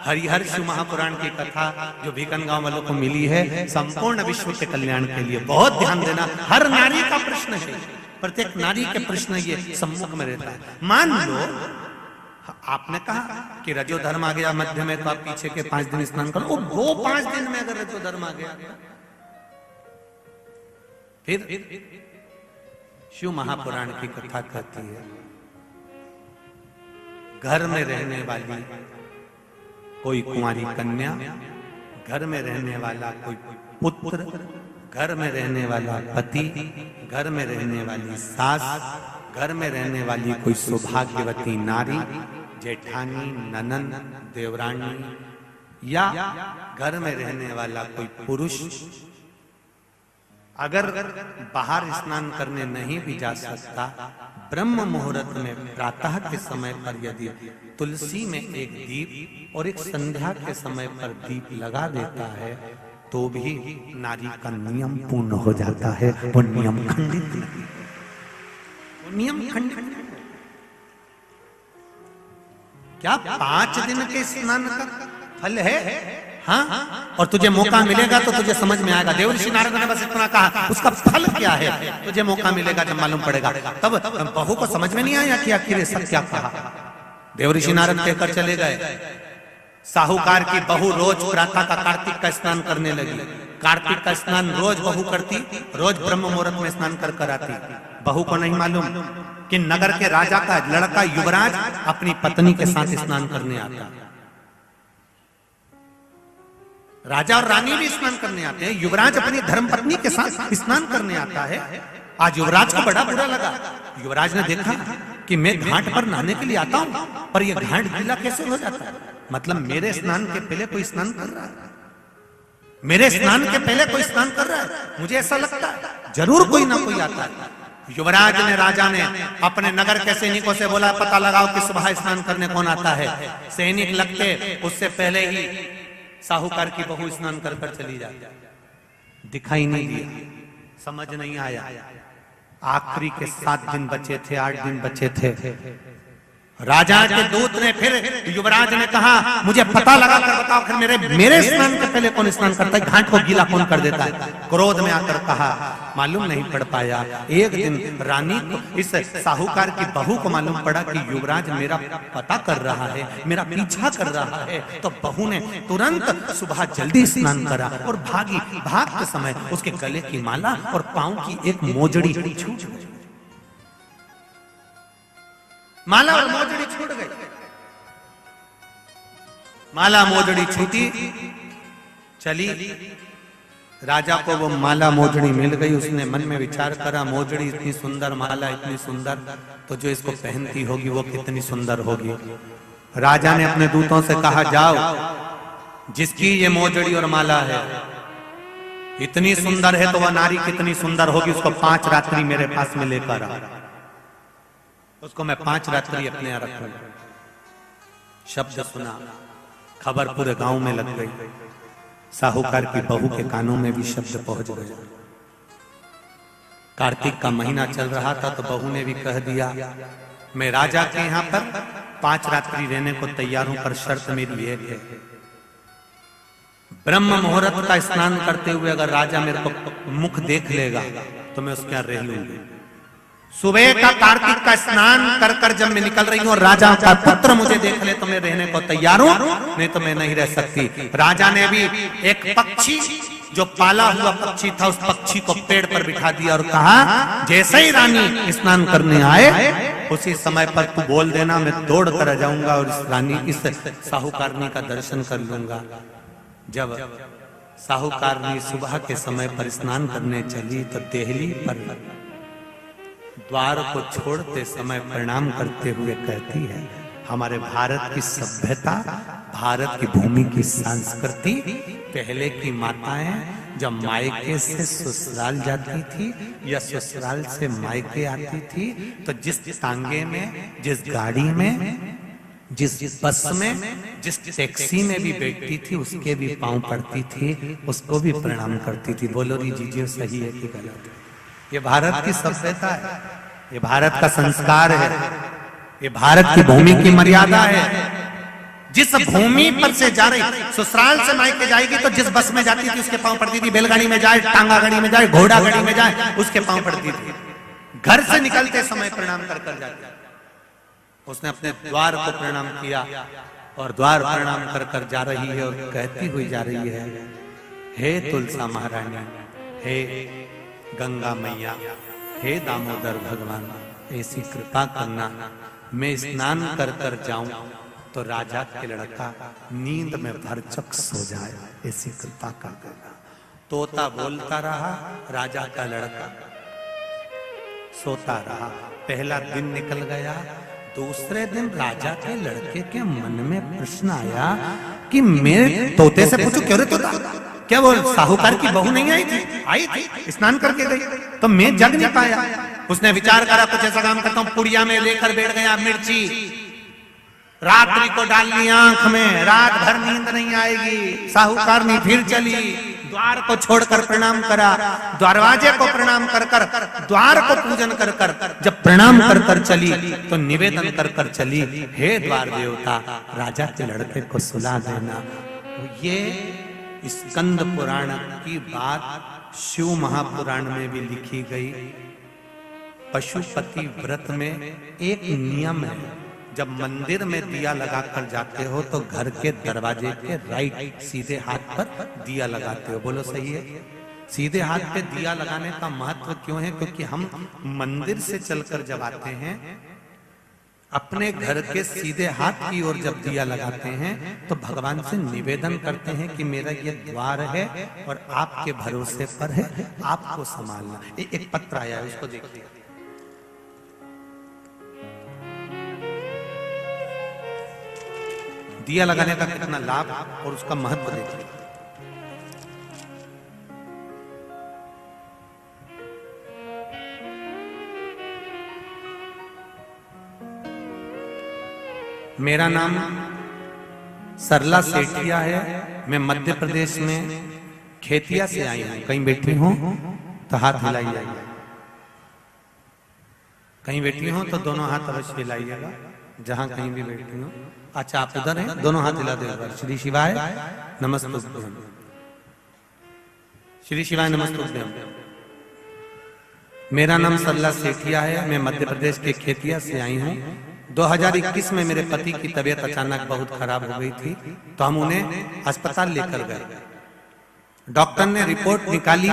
हरिहर शिव महापुराण की कथा जो भीकन गांव वालों को मिली है, संपूर्ण विश्व के कल्याण के लिए। बहुत ध्यान देना, हर नारी का प्रश्न है, प्रत्येक नारी के प्रश्न ये सम्मुख में रहता है। मान लो आपने कहा कि रजोधर्म आ गया मध्य में, तो आप पीछे के 5 दिन स्नान करो। वो 5 दिन में अगर रजोधर्म आ गया, फिर शिव महापुराण की कथा कहती है, घर में रहने वाली कोई कुंवारी कन्या, घर में रहने वाला कोई पुत्र, घर में रहने वाला पति, घर में रहने वाली सास, घर में रहने वाली कोई सौभाग्यवती नारी, जेठानी, ननंद, देवरानी, या घर में रहने वाला कोई पुरुष अगर बाहर स्नान करने नहीं भी जा सकता, ब्रह्म मुहूर्त में प्रातः के समय पर यदि तुलसी में एक दीप और एक संध्या के समय पर दीप लगा देता है, तो भी नारी का नियम पूर्ण हो जाता है, वो नियम खंडित नहीं, वो नियम खंडित। क्या 5 दिन के स्नान का फल है? हाँ, और तुझे मौका मिलेगा तो तुझे समझ में आएगा। देवर्षि नारद ने बस इतना कहा, उसका फल क्या है तुझे मौका मिलेगा जब मालूम पड़ेगा। तब बहू को समझ में नहीं आया कि आखिर ये सब क्या कहा। देवर्षि नारद कहकर चले गए, साहूकार की बहू रोज प्रातः का कार्तिक का स्नान करने लगी। कार्तिक का स्नान रोज बहू करती, रोज ब्रह्म मुहूर्त में स्नान कर कर आती। बहू को नहीं मालूम कि नगर के राजा का लड़का युवराज अपनी पत्नी के साथ स्नान करने आता। राजा और रानी भी स्नान करने आते हैं, युवराज अपनी धर्मपत्नी के साथ स्नान करने आता है। आज युवराज को बड़ा बुरा लगा। युवराज ने देखा कि मैं घाट पर नहाने के लिए आता हूं, पर यह घाट गीला कैसे हो जाता है? मतलब मेरे स्नान के पहले कोई स्नान कर रहा है, मेरे स्नान के पहले कोई स्नान कर रहा है। मुझे ऐसा लगता है जरूर कोई ना कोई आता है। युवराज ने, राजा ने अपने नगर के सैनिकों से बोला, पता लगाओ कि सुबह स्नान करने कौन आता है। सैनिक लगते उससे पहले ही साहूकार की बहू स्नान कर कर चली जाती। दिखाई नहीं दिया, समझ नहीं आया। आखिरी के 7 दिन बचे थे, 8 दिन बचे थे। राजा के दूत ने फिर युवराज ने कहा, मुझे पता लगा कर बताओ फिर मेरे स्नान के पहले कौन स्नान करता है, घाट को गीला कौन कर देता है। क्रोध में आकर कहा, मालूम नहीं पड़ पाया। एक दिन रानी को, इस साहूकार की बहू को मालूम पड़ा कि युवराज मेरा पता कर रहा है, मेरा पीछा कर रहा है। तो बहू ने तुरंत सुबह जल्दी स्नान करा और भागी। भागते समय उसके गले की माला और पांव की एक मोजड़ी छूट गई। माला और मोजड़ी छूट गई। माला मोजड़ी छूटी, चली। राजा को वो माला मोजड़ी मिल गई। उसने मन में विचार करा, मोजड़ी इतनी सुंदर, माला इतनी सुंदर, तो जो इसको पहनती होगी वो कितनी सुंदर होगी। राजा ने अपने दूतों से कहा, जाओ, जिसकी ये मोजड़ी और माला है इतनी सुंदर है तो वह नारी कितनी सुंदर होगी, उसको 5 रात्रि मेरे पास में लेकर आ। उसको मैं 5 रात्रि अपने यहाँ रखूंगा। शब्द सुना, खबर पूरे गांव में लग गई। साहूकार की बहू के कानों में भी शब्द पहुंच गया। कार्तिक का महीना चल रहा था तो बहू ने भी कह दिया, मैं राजा के यहाँ पर 5 रात्रि रहने को तैयार हूं, पर शर्त मेरी एक है, ब्रह्म मुहूर्त का स्नान करते हुए अगर राजा मेरे को मुख देख लेगा तो मैं उसके यहाँ रह लूंगी। सुबह का कार्तिक का स्नान कर कर जब मैं निकल रही हूँ और राजा का पुत्र मुझे देख ले तो मैं रहने को तैयार हूँ, नहीं तो मैं नहीं रह सकती। राजा ने भी एक पक्षी, जो पाला हुआ पक्षी था, उस पक्षी को पेड़ पर बिठा दिया और कहा, जैसे ही रानी स्नान करने आए उसी समय पर तू बोल देना, मैं दौड़ कर आ जाऊंगा और इस साहूकारनी का दर्शन कर लूंगा। जब साहूकारनी सुबह के समय पर स्नान करने चली तो देहली पर द्वार को छोड़ते समय प्रणाम करते हुए कहती है, हमारे भारत की सभ्यता, भारत की भूमि की संस्कृति, पहले की माताएं जब मायके से ससुराल जाती थी या ससुराल से मायके आती थी तो जिस तांगे में, जिस गाड़ी में, जिस बस में, जिस टैक्सी में भी बैठती थी उसके भी पांव पड़ती थी, उसको भी प्रणाम करती थी। बोलो री जीजिए सही है कि गलत है? ये भारत की सभ्यता है, ये भारत का संस्कार है, ये भारत की भूमि की मर्यादा है। जिस भूमि पर से जा रही, ससुराल से मायके जाएगी तो जिस बस में जाती थी उसके पांव पड़ती थी, बैलगाड़ी में जाए, टांगा गाड़ी में जाए, घोड़ा गाड़ी में जाए, उसके पांव पड़ती थी। घर से निकलते समय प्रणाम कर कर जाती। उसने अपने द्वार को प्रणाम किया और द्वार प्रणाम कर कर जा रही है और कहती हुई जा रही है, हे तुलसा महारानी, हे गंगा मैया, हे दामोदर भगवान, ऐसी कृपा करना मैं स्नान कर कर जाऊं तो राजा के लड़का नींद में भरचक सो जाए, ऐसी कृपा कर देना। तोता बोलता रहा, राजा का लड़का सोता रहा। पहला दिन निकल गया। दूसरे दिन राजा के लड़के के मन में प्रश्न आया कि मेरे तोते से पूछूं, क्यों रे तोता, क्या वो साहूकार की बहू नहीं आई थी? आई थी, स्नान करके गई, तो मैं जग नहीं पाया। उसने विचार करा, कुछ ऐसा काम करता हूं, पुड़िया में लेकर बैठ गया मिर्ची, रात्रि को डाल ली आंख में, रात भर नींद नहीं आएगी। साहूकार ने फिर चली, द्वार को छोड़कर प्रणाम करा, दरवाजे को प्रणाम कर कर, द्वार को पूजन कर कर, जब प्रणाम कर कर चली तो निवेदन कर कर चली, हे द्वार देवता, राजा के लड़के को सुला देना। तो ये स्कंद पुराण की बात शिव महापुराण में भी लिखी गई। पशुपति व्रत में एक नियम है, जब मंदिर में दिया लगाकर जाते हो तो घर के दरवाजे के राइट सीधे हाथ पर दिया लगाते हो। बोलो सही है? सीधे हाथ पे दिया लगाने का महत्व क्यों है? क्योंकि हम मंदिर से चलकर जब आते हैं, अपने घर के सीधे हाथ की ओर जब दिया लगाते हैं तो भगवान से निवेदन करते हैं कि मेरा ये द्वार है और आपके भरोसे पर है, आपको संभालना। एक पत्र आया है, उसको देखिए। दिया लगाने का कितना लाभ और उसका महत्व देखिए। मेरा नाम सरला सेठिया है, मैं मध्य प्रदेश में खेतिया से आई हूं। कहीं बैठी हूं तो हाथ हिलाइए, कहीं बैठी हूं तो दोनों हाथ अवश्य हिलाइएगा, जहां कहीं भी बैठी हूं। अच्छा, आप उधर हैं, दोनों हाथ हिला दो। श्री शिवाय नमस्तुभ्यम, श्री शिवाय नमस्तुभ्यम। मेरा नाम सरला सेठिया है, मैं मध्य प्रदेश के खेतिया से आई हूँ। 2021 में मेरे पति की तबीयत अचानक बहुत खराब हो गई थी, तो हम उन्हें अस्पताल लेकर गए। डॉक्टर ने रिपोर्ट निकाली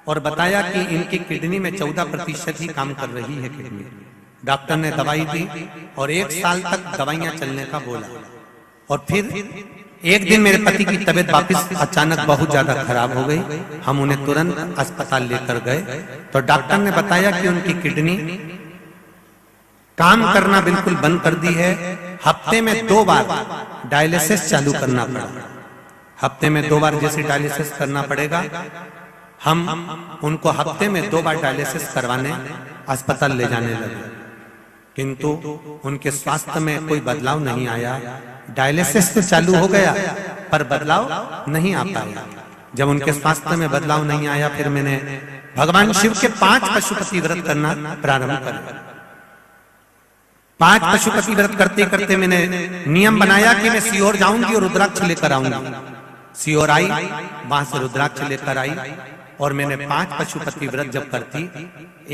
और बताया कि इनकी किडनी में 14% ही काम कर रही है किडनी। डॉक्टर ने दवाई दी और 1 साल तक दवाइयां चलने का बोला। और फिर एक दिन मेरे पति की तबीयत वापस अचानक बहुत ज्यादा खराब हो गई। हम उन्हें तुरंत अस्पताल लेकर गए तो डॉक्टर ने बताया कि उनकी किडनी काम करना बिल्कुल बंद कर दी है। हफ्ते में 2 बार डायलिसिस चालू करना पड़ा। हफ्ते में 2 बार जैसे डायलिसिस करना पड़ेगा, हम उनको हफ्ते में 2 बार डायलिसिस करवाने अस्पताल ले जाने लगे, किंतु उनके स्वास्थ्य में कोई बदलाव नहीं आया। डायलिसिस तो चालू हो गया पर बदलाव नहीं आ पाया। जब उनके स्वास्थ्य में बदलाव नहीं आया, फिर मैंने भगवान शिव के 5 पशुपति व्रत करना प्रारंभ कर। 5 पशुपति व्रत करते करते मैंने नियम बनाया कि मैं सीहोर जाऊंगी और रुद्राक्ष लेकर आऊंगी। सीहोर आई, वहां से रुद्राक्ष लेकर आई और मैंने 5 पशुपति व्रत जब करती,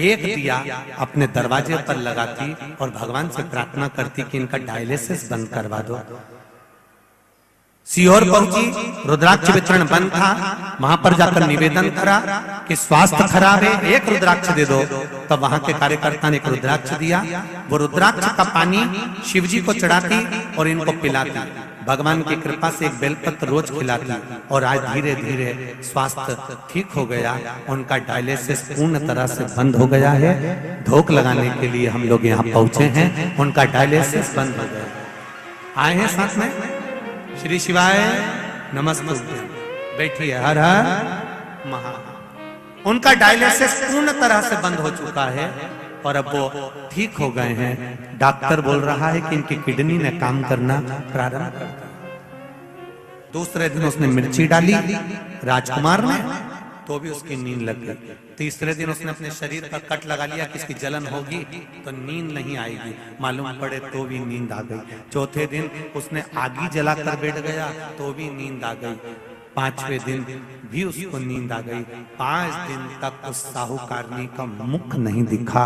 एक दिया अपने दरवाजे पर लगाती और भगवान से प्रार्थना करती कि इनका डायलिसिस बंद करवा दो। सीहोर पहुंची, रुद्राक्ष वितरण बंद था, वहां पर जाकर निवेदन करा कि स्वास्थ्य खराब है, एक रुद्राक्ष दे दो। तब वहां के कार्यकर्ता ने एक रुद्राक्ष दिया। वो रुद्राक्ष का पानी शिवजी को चढ़ाती और इनको पिलाती। भगवान की कृपा से एक बेलपत्र रोज खिलाती और आज धीरे धीरे स्वास्थ्य ठीक हो गया। उनका डायलिसिस पूर्ण तरह से बंद हो गया है। धोख लगाने के लिए हम लोग यहाँ पहुंचे हैं, उनका डायलिसिस बंद हो गया। आए हैं साथ में श्री शिवाय नमस्ते, बैठिए। हर हर महा। उनका डायलिसिस पूर्ण तरह से बंद हो चुका है और अब वो ठीक हो गए हैं। डॉक्टर बोल रहा है कि इनकी किडनी ने काम करना प्रारंभ कर दिया। दूसरे दिन उसने मिर्ची डाली राजकुमार ने, तो भी उसकी नींद लग गई। तीसरे दिन उसने अपने शरीर पर कट लगा लिया कि इसकी जलन होगी तो नींद नहीं आएगी, मालूम पड़े तो भी नींद आ गई। चौथे दिन उसने आगी जलाकर बैठ गया तो भी नींद आ गई। पांचवें दिन भी उसको नींद आ गई। 5 दिन तक उस साहूकारनी का मुख नहीं दिखा।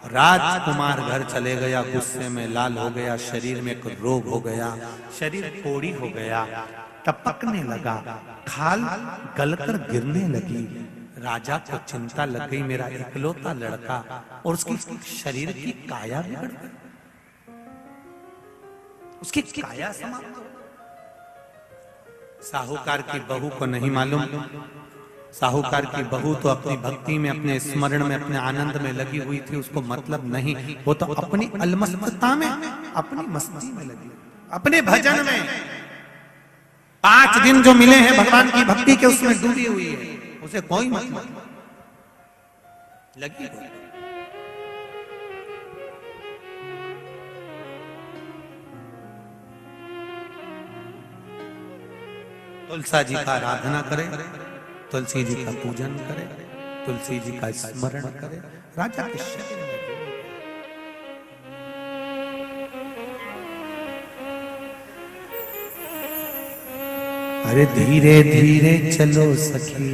राजकुमार घर चले गया, गुस्से में लाल हो गया, शरीर में एक रोग हो गया, शरीर कोड़ी हो गया, टपकने लगा, खाल गलकर गिरने लगी। राजा को चिंता लग गई, मेरा इकलौता लड़का, और उसकी शरीर की काया बिगड़ गई, उसकी काया समाप्त। साहूकार की बहू को नहीं मालूम, साहूकार की बहू तो अपनी भक्ति में, अपने स्मरण में, अपने आनंद में लगी हुई थी, उसको मतलब नहीं। वो तो अपनी अलमस्तता में, अपनी मस्ती में लगी, अपने भजन में। 5 दिन जो मिले हैं भगवान की भक्ति के, उसमें डूबी हुई है, उसे कोई मतलब लगी हुई। तुलसा जी का आराधना करे, तुलसी जी का पूजन करे, तुलसी जी का स्मरण करे, राजा के शरीर में। अरे धीरे धीरे चलो सखी,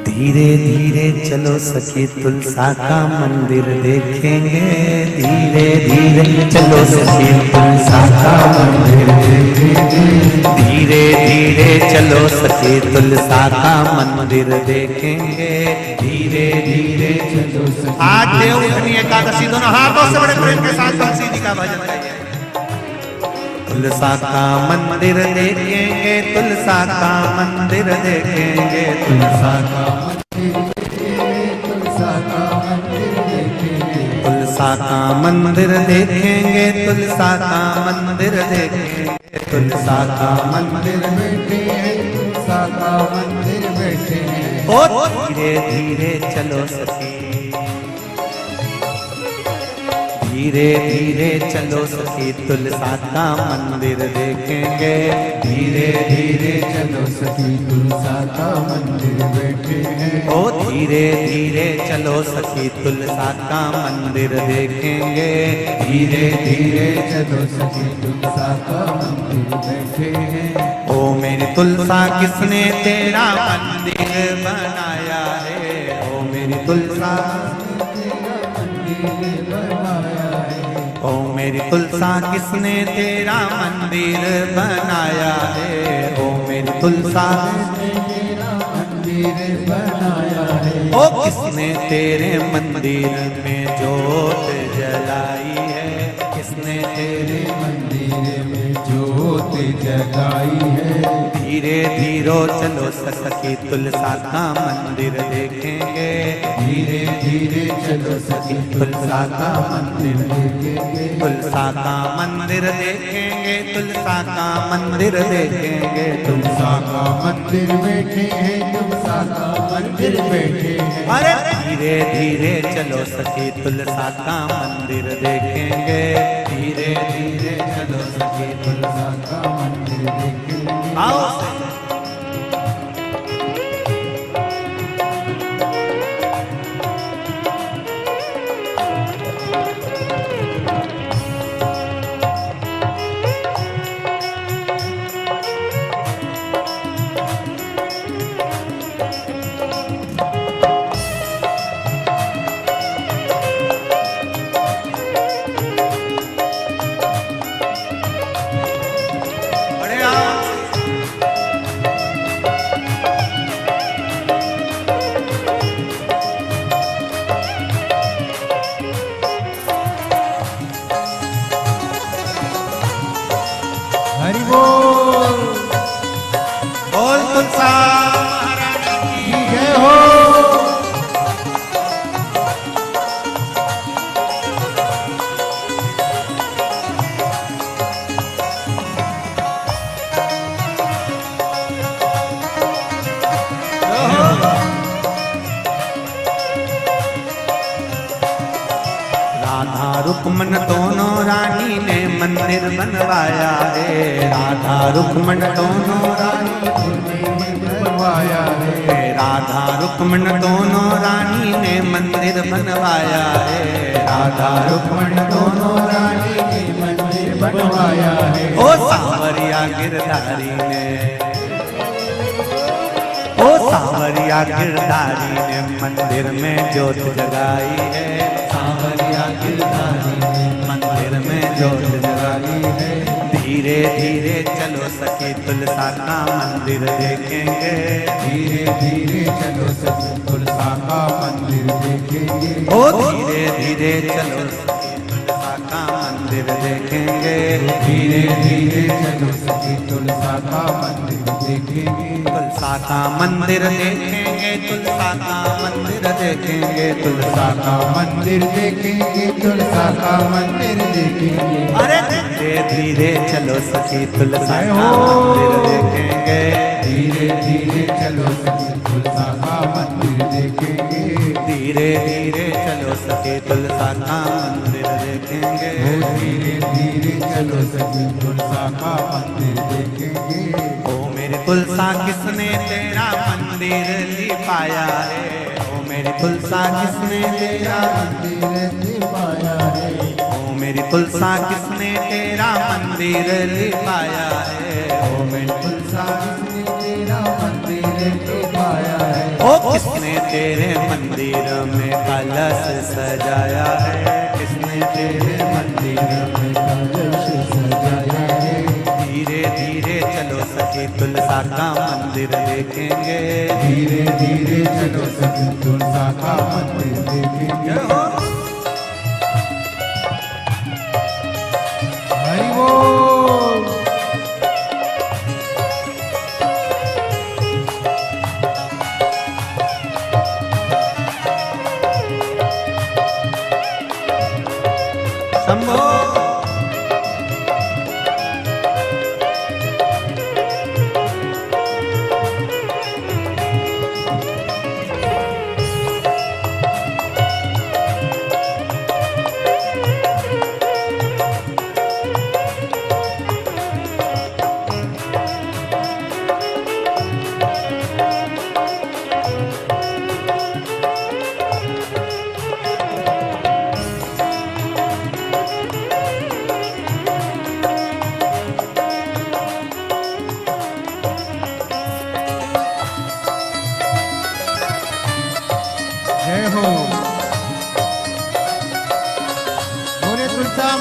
धीरे धीरे चलो सखी, तुलसा का मंदिर देखेंगे। धीरे धीरे चलो सखी, तुलसा का मंदिर देखेंगे। धीरे धीरे चलो सखी, तुलसा का मंदिर देखेंगे। धीरे धीरे चलो सखी। आज देवउठनी एकादशी, दोनों हाथों से बड़े प्रेम के साथ तुलसी जी का भजन करिए। तुलसा का मंदिर देखेंगे, तुलसा का मंदिर देखेंगे, तुलसा का तुलसा का मंदिर देखेंगे, तुलसा का मंदिर देखेंगे, तुलसा का मंदिर देखेंगे, तुलसा का मंदिर बैठे, तुलसा का मंदिर बैठे। ओ धीरे धीरे चलो सखी, धीरे धीरे चलो सखी, तुलसा का मंदिर देखेंगे। धीरे धीरे चलो सखी, तुलसा का मंदिर बैठे हैं। ओ धीरे धीरे चलो सखी, तुलसा का मंदिर देखेंगे। धीरे धीरे चलो सखी, तुलसा का मंदिर बैठे हैं। ओ मेरी तुलसा किसने तेरा मंदिर बनाया है, ओ मेरी तुलसा ओ मेरी तुलसा किसने तेरा मंदिर बनाया है, ओ मेरी तुलसा तेरा मंदिर बनाया है। ओ किसने तेरे मंदिर में जोत जलाई है, किसने तेरे मंदिर में जोत जलाई है। धीरे धीरे चलो सखी, तुलसा का मंदिर देखेंगे। धीरे धीरे चलो सखी, तुलसा का मंदिर देखेंगे, तुलसा का मंदिर देखेंगे, तुलसा का मंदिर देखेंगे, तुलसा का मंदिर बैठे हैं, तुलसा का मंदिर बैठे हैं। अरे धीरे धीरे चलो सखी, तुलसा का मंदिर देखेंगे। धीरे धीरे चलो सखी, तुलसा का मंदिर देखेंगे। आओ राधा रुक्मन दोनों रानी ने मंदिर बनवाया है। राधा रुक्मन दोनों रानी ने बनवाया है। राधा रुक्मन दोनों रानी ने मंदिर बनवाया है। राधा रुक्मन दोनों रानी ने मंदिर बनवाया है। ओ सांवरिया गिरधारी ने, ओ सांवरिया गिरधारी ने मंदिर में ज्योत जगाई है। सांवरिया गिरधारी ने मंदिर में ज्योत जगाई है। धीरे धीरे चलो सखी तुलसा का मंदिर देखेंगे। धीरे धीरे चलो सखी तुलसा का मंदिर देखेंगे। ओ धीरे धीरे चलो सखी तुलसा का मंदिर देखेंगे। धीरे धीरे चलो सखी तुलसा का मंदिर देखेंगे। तुलसा का मंदिर देखेंगे। तुलसा का मंदिर देखेंगे। तुलसा का मंदिर देखेंगे। तुलसा का मंदिर देखेंगे। अरे धीरे धीरे चलो सखी तुलसा का मंदिर देखेंगे। धीरे धीरे चलो सखी तुलसा का मंदिर देखेंगे। धीरे धीरे चलो सखी तुलसा का मंदिर देखेंगे। धीरे धीरे चलो सखी तुलसा का मंदिर देखेंगे। ओ मेरी तुलसा किसने तेरा मंदिर लिपाया है। ओ मेरी तुलसा किसने तेरा मंदिर लिपाया है। ओ मेरी तुलसा किसने तेरा मंदिर लिपाया है। ओ मेरी तुलसा किसने तेरा मंदिर लिपाया है। ओ किसने तेरे मंदिर में कलश सजाया है। किसने तेरे मंदिर में कलश सजाया है। धीरे धीरे चलो सखी तुलसा का मंदिर देखेंगे। धीरे धीरे चलो सखी तुलसा का मंदिर देखेंगे। हरि बोल। शंभो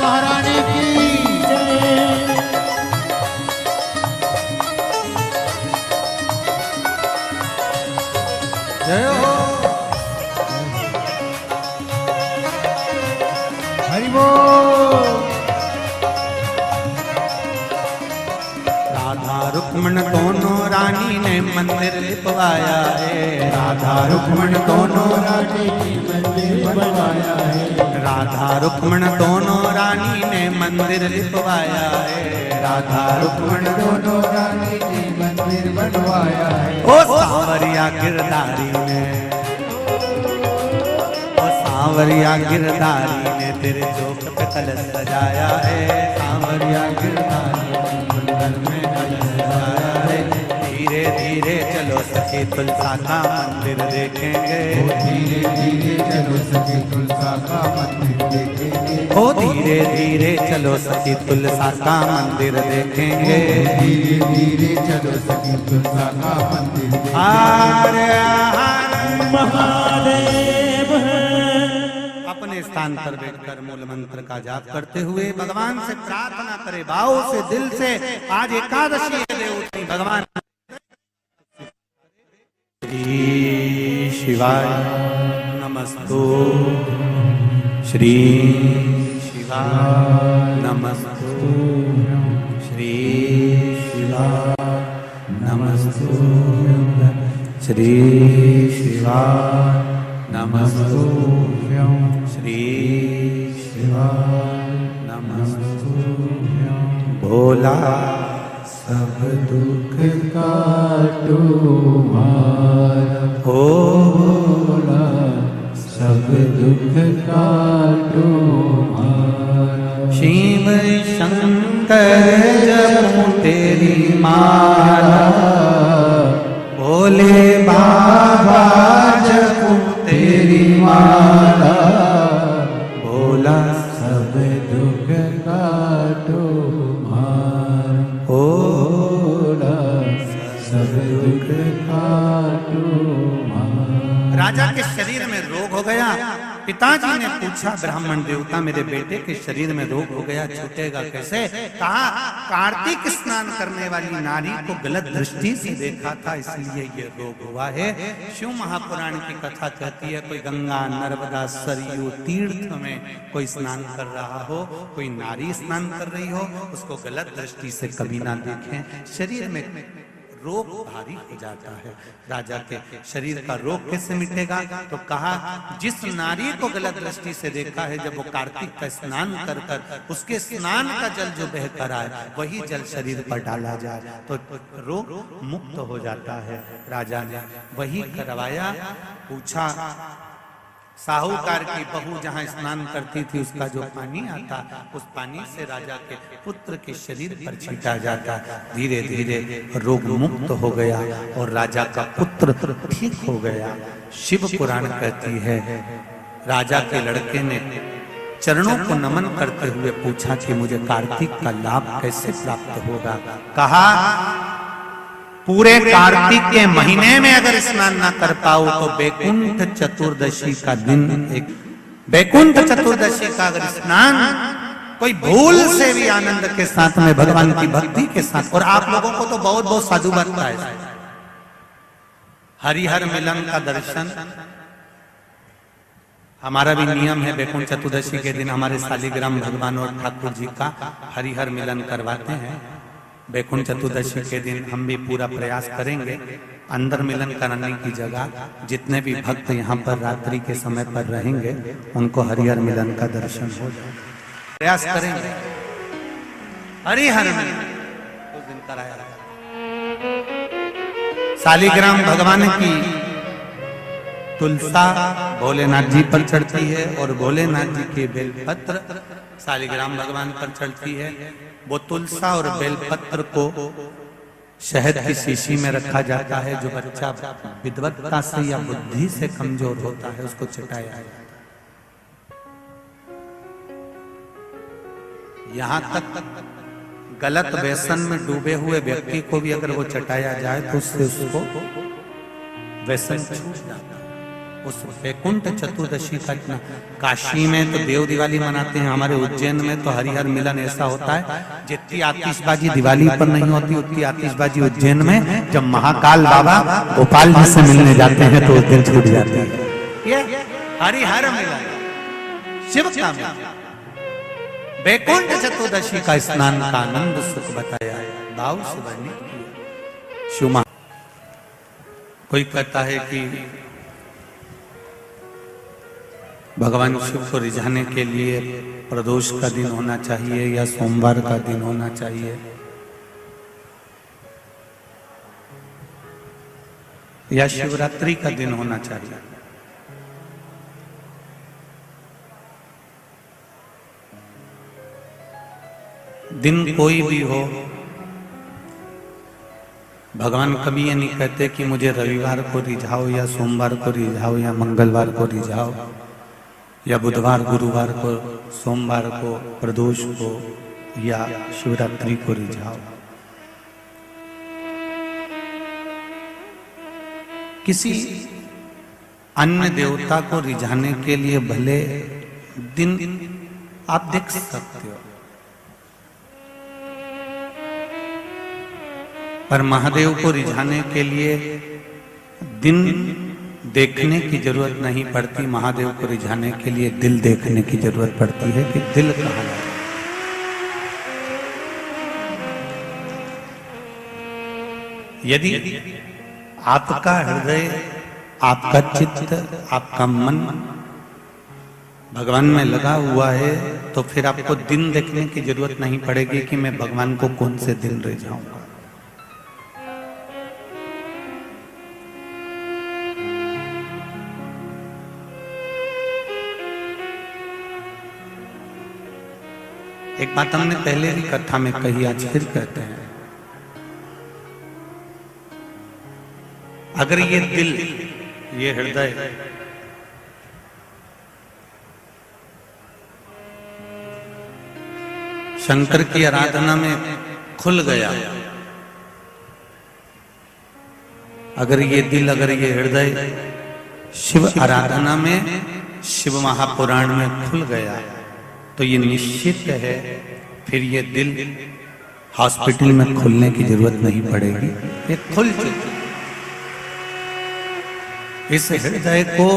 महारानी की जय हो। हरि बोल। राधा रुक्मन दोनों रानी ने मंदिर लिपवाया है। राधा रुक्मन दोनों रानी ने मंदिर बनवाया है। राधा रुक्मन दोनों रानी ने मंदिर लिपवाया है। राधा रुक्मन दोनों रानी ने मंदिर बनवाया है। ओ सांवरिया गिरधारी ने, ओ सांवरिया गिरधारी ने तेरे चौक पे कलश सजाया है। सांवरिया गिरधारी ने मंदिर में कलश सजाया है। धीरे धीरे चलो सखी तुलसा का मंदिर देखेंगे। धीरे धीरे चलो सखी तुलसा का मंदिर देखेंगे। ओ धीरे धीरे चलो सखी तुलसा का मंदिर देखेंगे। धीरे धीरे चलो सखी तुलसा का मंदिर देखेंगे। हर हर महादेव। अपने स्थान पर बैठकर मूल मंत्र का जाप करते हुए भगवान से प्रार्थना करे, भाव से, दिल से। आज एकादशी है, भगवान श्री शिवाय नमस्तु। श्री शिवाय नमस्तु। श्री शिवाय नमस्तु। श्री शिवाय नमस्तु। श्री शिवाय नमस्तु। भोला सब दुख काटो मारा। भोला सब दुख काटो मारा। शिव शंकर जपूं तेरी माला, भोले बाबा जपूं तेरी माला, भोला सब दुख काटो मारा। भोला सब दुख काटो मारा। राजा के शरीर में रोग हो गया। पिताजी ने पूछा ब्राह्मण देवता, मेरे बेटे के शरीर में रोग हो गया, छूटेगा कैसे? कहा कार्तिक स्नान करने वाली नारी को गलत दृष्टि से देखा था, इसलिए ये रोग हुआ है। शिव महापुराण की कथा कहती है, कोई गंगा नर्मदा सरयू तीर्थ में कोई स्नान कर रहा हो, कोई नारी स्नान कर रही हो, उसको गलत दृष्टि से कभी ना देखें। शरीर में रोग भारी हो जाता है। राजा के शरीर का रोग कैसे मिटेगा? तो कहा जिस नारी को गलत दृष्टि से देखा है, जब वो कार्तिक का स्नान कर कर उसके स्नान का जल जो बह कर आए, वही जल शरीर पर डाला जाए तो रोग मुक्त हो जाता है। राजा ने वही करवाया। पूछा साहूकार की बहू जहाँ स्नान करती थी, उसका जो पानी आता, उस पानी से राजा के पुत्र के शरीर पर छीटा जाता। धीरे धीरे रोग मुक्त हो गया और राजा का पुत्र ठीक हो गया। शिव पुराण कहती है, राजा के लड़के ने चरणों को नमन करते हुए पूछा कि मुझे कार्तिक का लाभ कैसे प्राप्त होगा? कहा पूरे कार्तिक के महीने में अगर स्नान ना कर पाओ तो बैकुंठ चतुर्दशी का दिन, एक बैकुंठ चतुर्दशी का अगर स्नान कोई भूल से भी आनंद के साथ में भगवान की भक्ति के साथ, और आप लोगों को तो बहुत बहुत साधु बनता है, हरिहर मिलन का दर्शन हमारा भी नियम है। बैकुंठ चतुर्दशी के दिन हमारे शालिग्राम भगवान और ठाकुर जी का हरिहर मिलन करवाते हैं। बैकुंठ चतुर्दशी के दिन हम भी पूरा प्रयास करेंगे अंदर मिलन कराने की जगह जितने भी भक्त यहाँ पर रात्रि के समय पर रहेंगे उनको हरिहर मिलन का दर्शन हो जाए। प्रयास करेंगे हरिहर मिलन उस दिन कराया। शालिग्राम भगवान की तुलसा भोलेनाथ जी पर चढ़ती है और भोलेनाथ जी के बेलपत्र शालिग्राम भगवान पर चढ़ती है। वो तुलसा और बेलपत्र को शहद की शीशी में रखा जाता है। जो बच्चा विद्वत्ता से या बुद्धि से कमजोर होता है उसको चटाया जाता है। यहाँ तक गलत व्यसन में डूबे हुए व्यक्ति को भी अगर वो चटाया जाए तो उससे उसको व्यसन छूट जाता है। उस बैकुंठ चतुर्दशी का काशी में तो देव दिवाली मनाते हैं, हमारे उज्जैन में तो हरिहर मिलन ऐसा होता है जितनी आतिशबाजी दिवाली पर नहीं होती उतनी आतिशबाजी उज्जैन में जब महाकाल बाबा गोपाल जी से मिलने जाते हैं तो उस दिन छूट जाती है। ये हरिहर मिलन शिव का मिलन, बैकुंठ चतुर्दशी का स्नान का आनंद सुख बताया है, भाव से वर्णित किया। शुमा कोई कहता है कि भगवान शिव को रिझाने के लिए प्रदोष का दिन होना चाहिए या सोमवार का दिन होना चाहिए या शिवरात्रि का दिन होना चाहिए। दिन कोई भी हो, भगवान कभी ये नहीं कहते कि मुझे रविवार को रिझाओ या सोमवार को रिझाओ या मंगलवार को रिझाओ या बुधवार गुरुवार को, सोमवार को, प्रदोष को या शिवरात्रि को रिझाओ। किसी अन्य देवता को रिझाने के लिए भले दिन आप देख सकते हो, पर महादेव को रिझाने के लिए दिन देखने की जरूरत नहीं पड़ती। महादेव को रिझाने के लिए दिल देखने की जरूरत पड़ती है कि दिल कहाँ है। यदि आपका हृदय, आपका चित्त, आपका मन भगवान में लगा हुआ है तो फिर आपको दिन देखने की जरूरत नहीं पड़ेगी कि मैं भगवान को कौन से दिन रिझाऊंगा। एक बात हमने पहले भी कथा में कही, आज फिर कहते हैं, अगर ये दिल, ये हृदय शंकर की आराधना में खुल गया, अगर ये दिल, अगर ये हृदय शिव आराधना में, शिव महापुराण में खुल गया, तो ये निश्चित है फिर ये दिल हॉस्पिटल में खुलने की जरूरत नहीं पड़ेगी, ये खुल चुका। इस हृदय को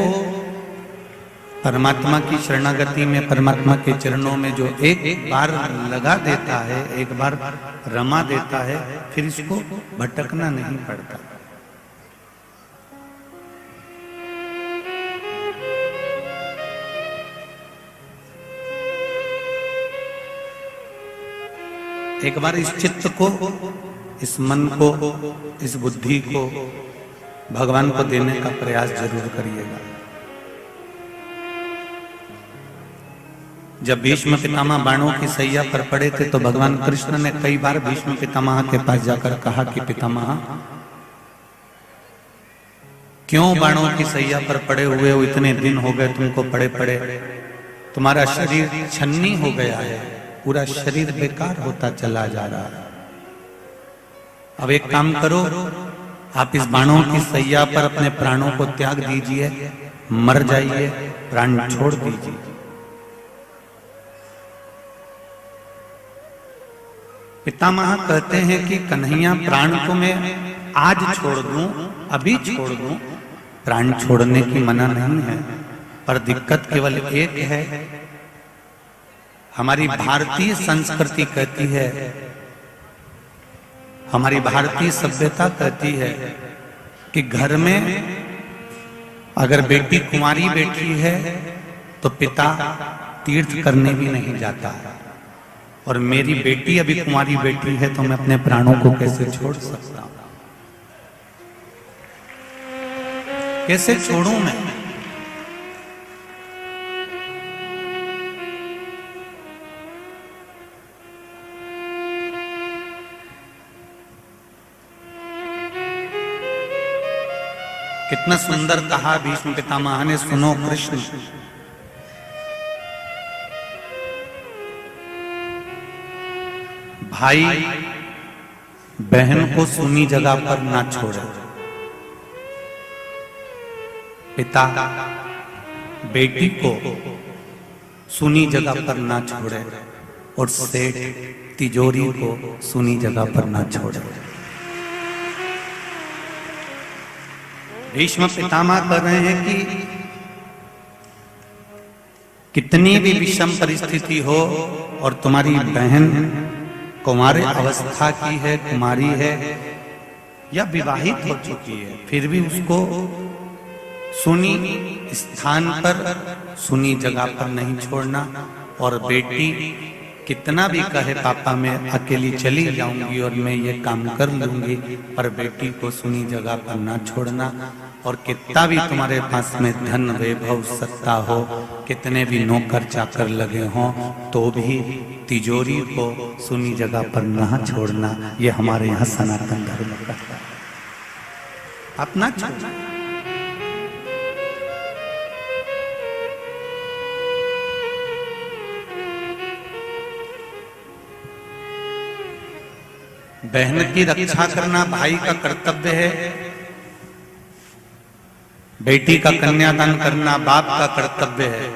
परमात्मा की शरणागति में, परमात्मा के चरणों में जो एक बार लगा देता है, एक बार रमा देता है, फिर इसको भटकना नहीं पड़ता। एक बार इस चित्त को, इस मन को, इस बुद्धि को भगवान को देने का प्रयास जरूर करिएगा। जब भीष्म पितामह बाणों की सैया पर पड़े थे तो भगवान कृष्ण ने कई बार भीष्म पितामह के पास जाकर कहा कि पितामह, क्यों बाणों की सैया पर पड़े हुए हो, इतने दिन हो गए तुमको पड़े पड़े, तुम्हारा शरीर छन्नी हो गया है, पूरा शरीर बेकार होता चला जा रहा है। अब एक काम करो, आप इस बाणों की सैया पर अपने प्राणों को त्याग दीजिए, मर जाइए, प्राण छोड़ दीजिए। पितामह कहते हैं कि कन्हैया, प्राण को मैं आज छोड़ दूं, अभी छोड़ दूं, प्राण छोड़ने की मना नहीं है, पर दिक्कत केवल एक है, हमारी भारतीय संस्कृति कहती है, हमारी भारतीय सभ्यता कहती है कि घर में अगर बेटी कुंवारी बेटी है तो पिता तीर्थ करने भी नहीं जाता, और मेरी बेटी अभी कुंवारी बेटी है तो मैं अपने प्राणों को कैसे छोड़ सकता हूं, कैसे छोड़ूं मैं। कितना सुंदर कहा भीष्म पितामह ने, सुनो कृष्ण, भाई बहन को सुनी जगह पर ना छोड़े, पिता बेटी को सुनी जगह पर ना छोड़े, और सेठ तिजोरी को सुनी जगह पर ना छोड़े। भीष्म पितामह कह रहे हैं कि कितनी भी विषम परिस्थिति हो और तुम्हारी बहन कुमारी अवस्था की है, कुमारी है या विवाहित हो चुकी है, फिर भी उसको सुनी स्थान पर, सुनी जगह पर नहीं छोड़ना। और बेटी कितना भी कहे पापा मैं अकेली चली जाऊंगी और मैं ये काम कर लूंगी, पर बेटी को सुनी जगह पर ना छोड़ना। और कितना भी तुम्हारे पास में धन वैभव सत्ता हो, कितने भी नौकर चाकर लगे हों, तो भी तिजोरी को सुनी जगह पर ना छोड़ना। ये हमारे यहाँ सनातन धर्म का है, आप ना छोड़ना। बहन की रक्षा करना भाई का कर्तव्य है, बेटी का कन्यादान करना बाप का कर्तव्य है।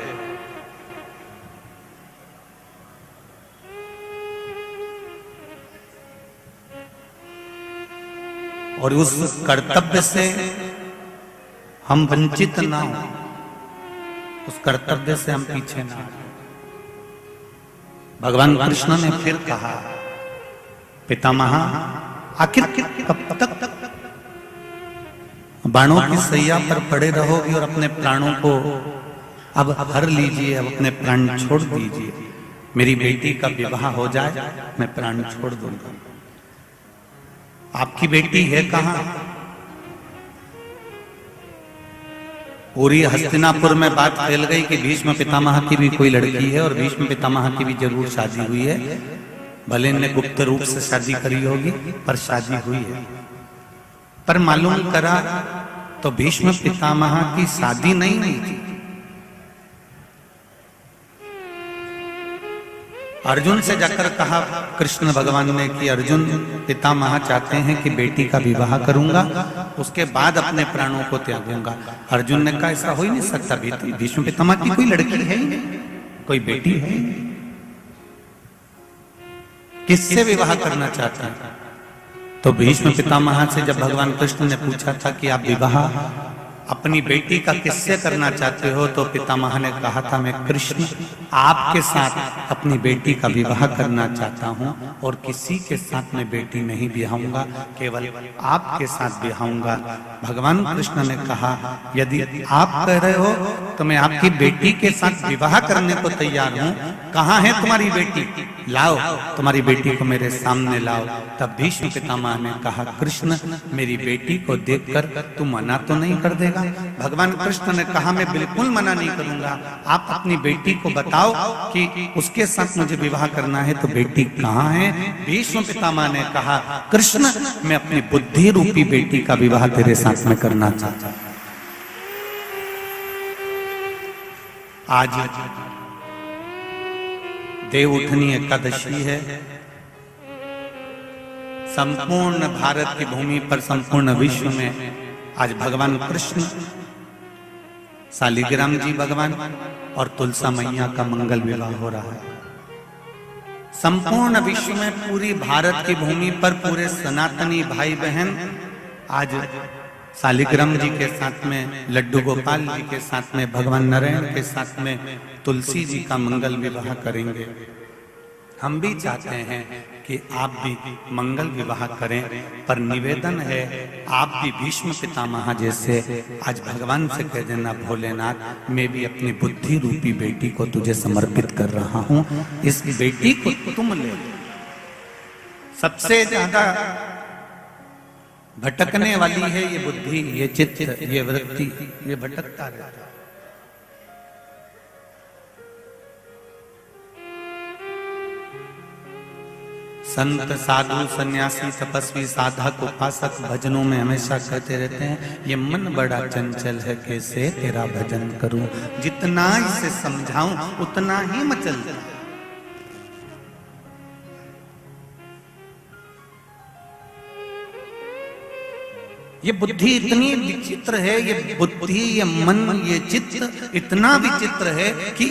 और उस कर्तव्य से हम वंचित ना हो, उस कर्तव्य से हम पीछे ना हो। भगवान कृष्ण ने फिर कहा, पितामह आखिर कब तक बाणों की सैया पर पड़े रहोगे और अपने प्राणों को अब हर लीजिए, अब अपने प्राण छोड़ दीजिए। मेरी बेटी का विवाह हो जाए, मैं प्राण छोड़ दूंगा। आपकी बेटी है कहां? पूरी हस्तिनापुर में बात फैल गई कि भीष्म पितामह की भी कोई लड़की है और भीष्म पितामह की भी जरूर शादी हुई है। भले ने गुप्त रूप से शादी करी होगी पर शादी हुई है। पर मालूम करा तो भीष्म पितामह की शादी नहीं हुई थी। अर्जुन से जाकर कहा कृष्ण भगवान ने कि अर्जुन पितामह चाहते हैं कि बेटी का विवाह करूंगा, उसके बाद अपने प्राणों को त्यागूंगा। अर्जुन ने कहा ऐसा हो ही नहीं सकता, भीष्म पितामह की कोई लड़की है ही नहीं, कोई बेटी है ही नहीं, किससे विवाह करना चाहता है? तो भीष्म पितामह से जब भगवान कृष्ण ने पूछा था कि आप विवाह अपनी बेटी का किससे करना चाहते हो, तो पितामह ने कहा था मैं कृष्ण आपके साथ अपनी बेटी का विवाह करना चाहता हूं और किसी के साथ मैं बेटी नहीं ब्याहूंगा, केवल आपके साथ ब्याहूंगा। भगवान कृष्ण ने कहा यदि आप कह रहे हो तो मैं आपकी बेटी के साथ विवाह करने को तैयार हूं। कहां है तुम्हारी बेटी? लाओ, तुम्हारी बेटी को मेरे सामने लाओ। तब भीष्म पितामह ने कहा कृष्ण मेरी बेटी को देखकर तू मना तो नहीं कर देगा? भगवान कृष्ण ने कहा मैं बिल्कुल मना नहीं करूंगा, आप अपनी बेटी को बताओ कि उसके साथ मुझे विवाह करना है। तो बेटी कहां है? भीष्म पितामह ने कहा कृष्ण मैं अपनी बुद्धि रूपी बेटी का विवाह तेरे साथ में करना चाहता हूं। आज देवउठनी एकादशी है। संपूर्ण भारत की भूमि पर, संपूर्ण विश्व में आज भगवान कृष्ण, शालिग्राम जी भगवान और तुलसा मैया का मंगल विवाह हो रहा है। संपूर्ण विश्व में, पूरी भारत की भूमि पर पूरे सनातनी भाई बहन आज शालिग्राम जी के साथ में, लड्डू गोपाल जी के साथ में, भगवान नारायण के साथ में तुलसी जी का मंगल विवाह करेंगे। हम भी चाहते हैं कि आप भी मंगल विवाह करें, पर निवेदन है आप भी भीष्म पितामह जैसे आज भगवान से कह देना भोलेनाथ मैं भी अपनी बुद्धि रूपी बेटी को तुझे समर्पित कर रहा हूं, इस बेटी को तुम ले। सबसे ज्यादा भटकने वाली है ये बुद्धि, ये चित्त, ये वृत्ति, ये भटकता रहता है। संत साधु सन्यासी तपस्वी साधक उपासक भजनों में हमेशा कहते रहते हैं ये मन बड़ा चंचल है कैसे तेरा भजन करूं, जितना इसे समझाऊं उतना ही मचलता है। ये बुद्धि इतनी विचित्र है, ये बुद्धि, ये मन, ये चित्त इतना विचित्र है कि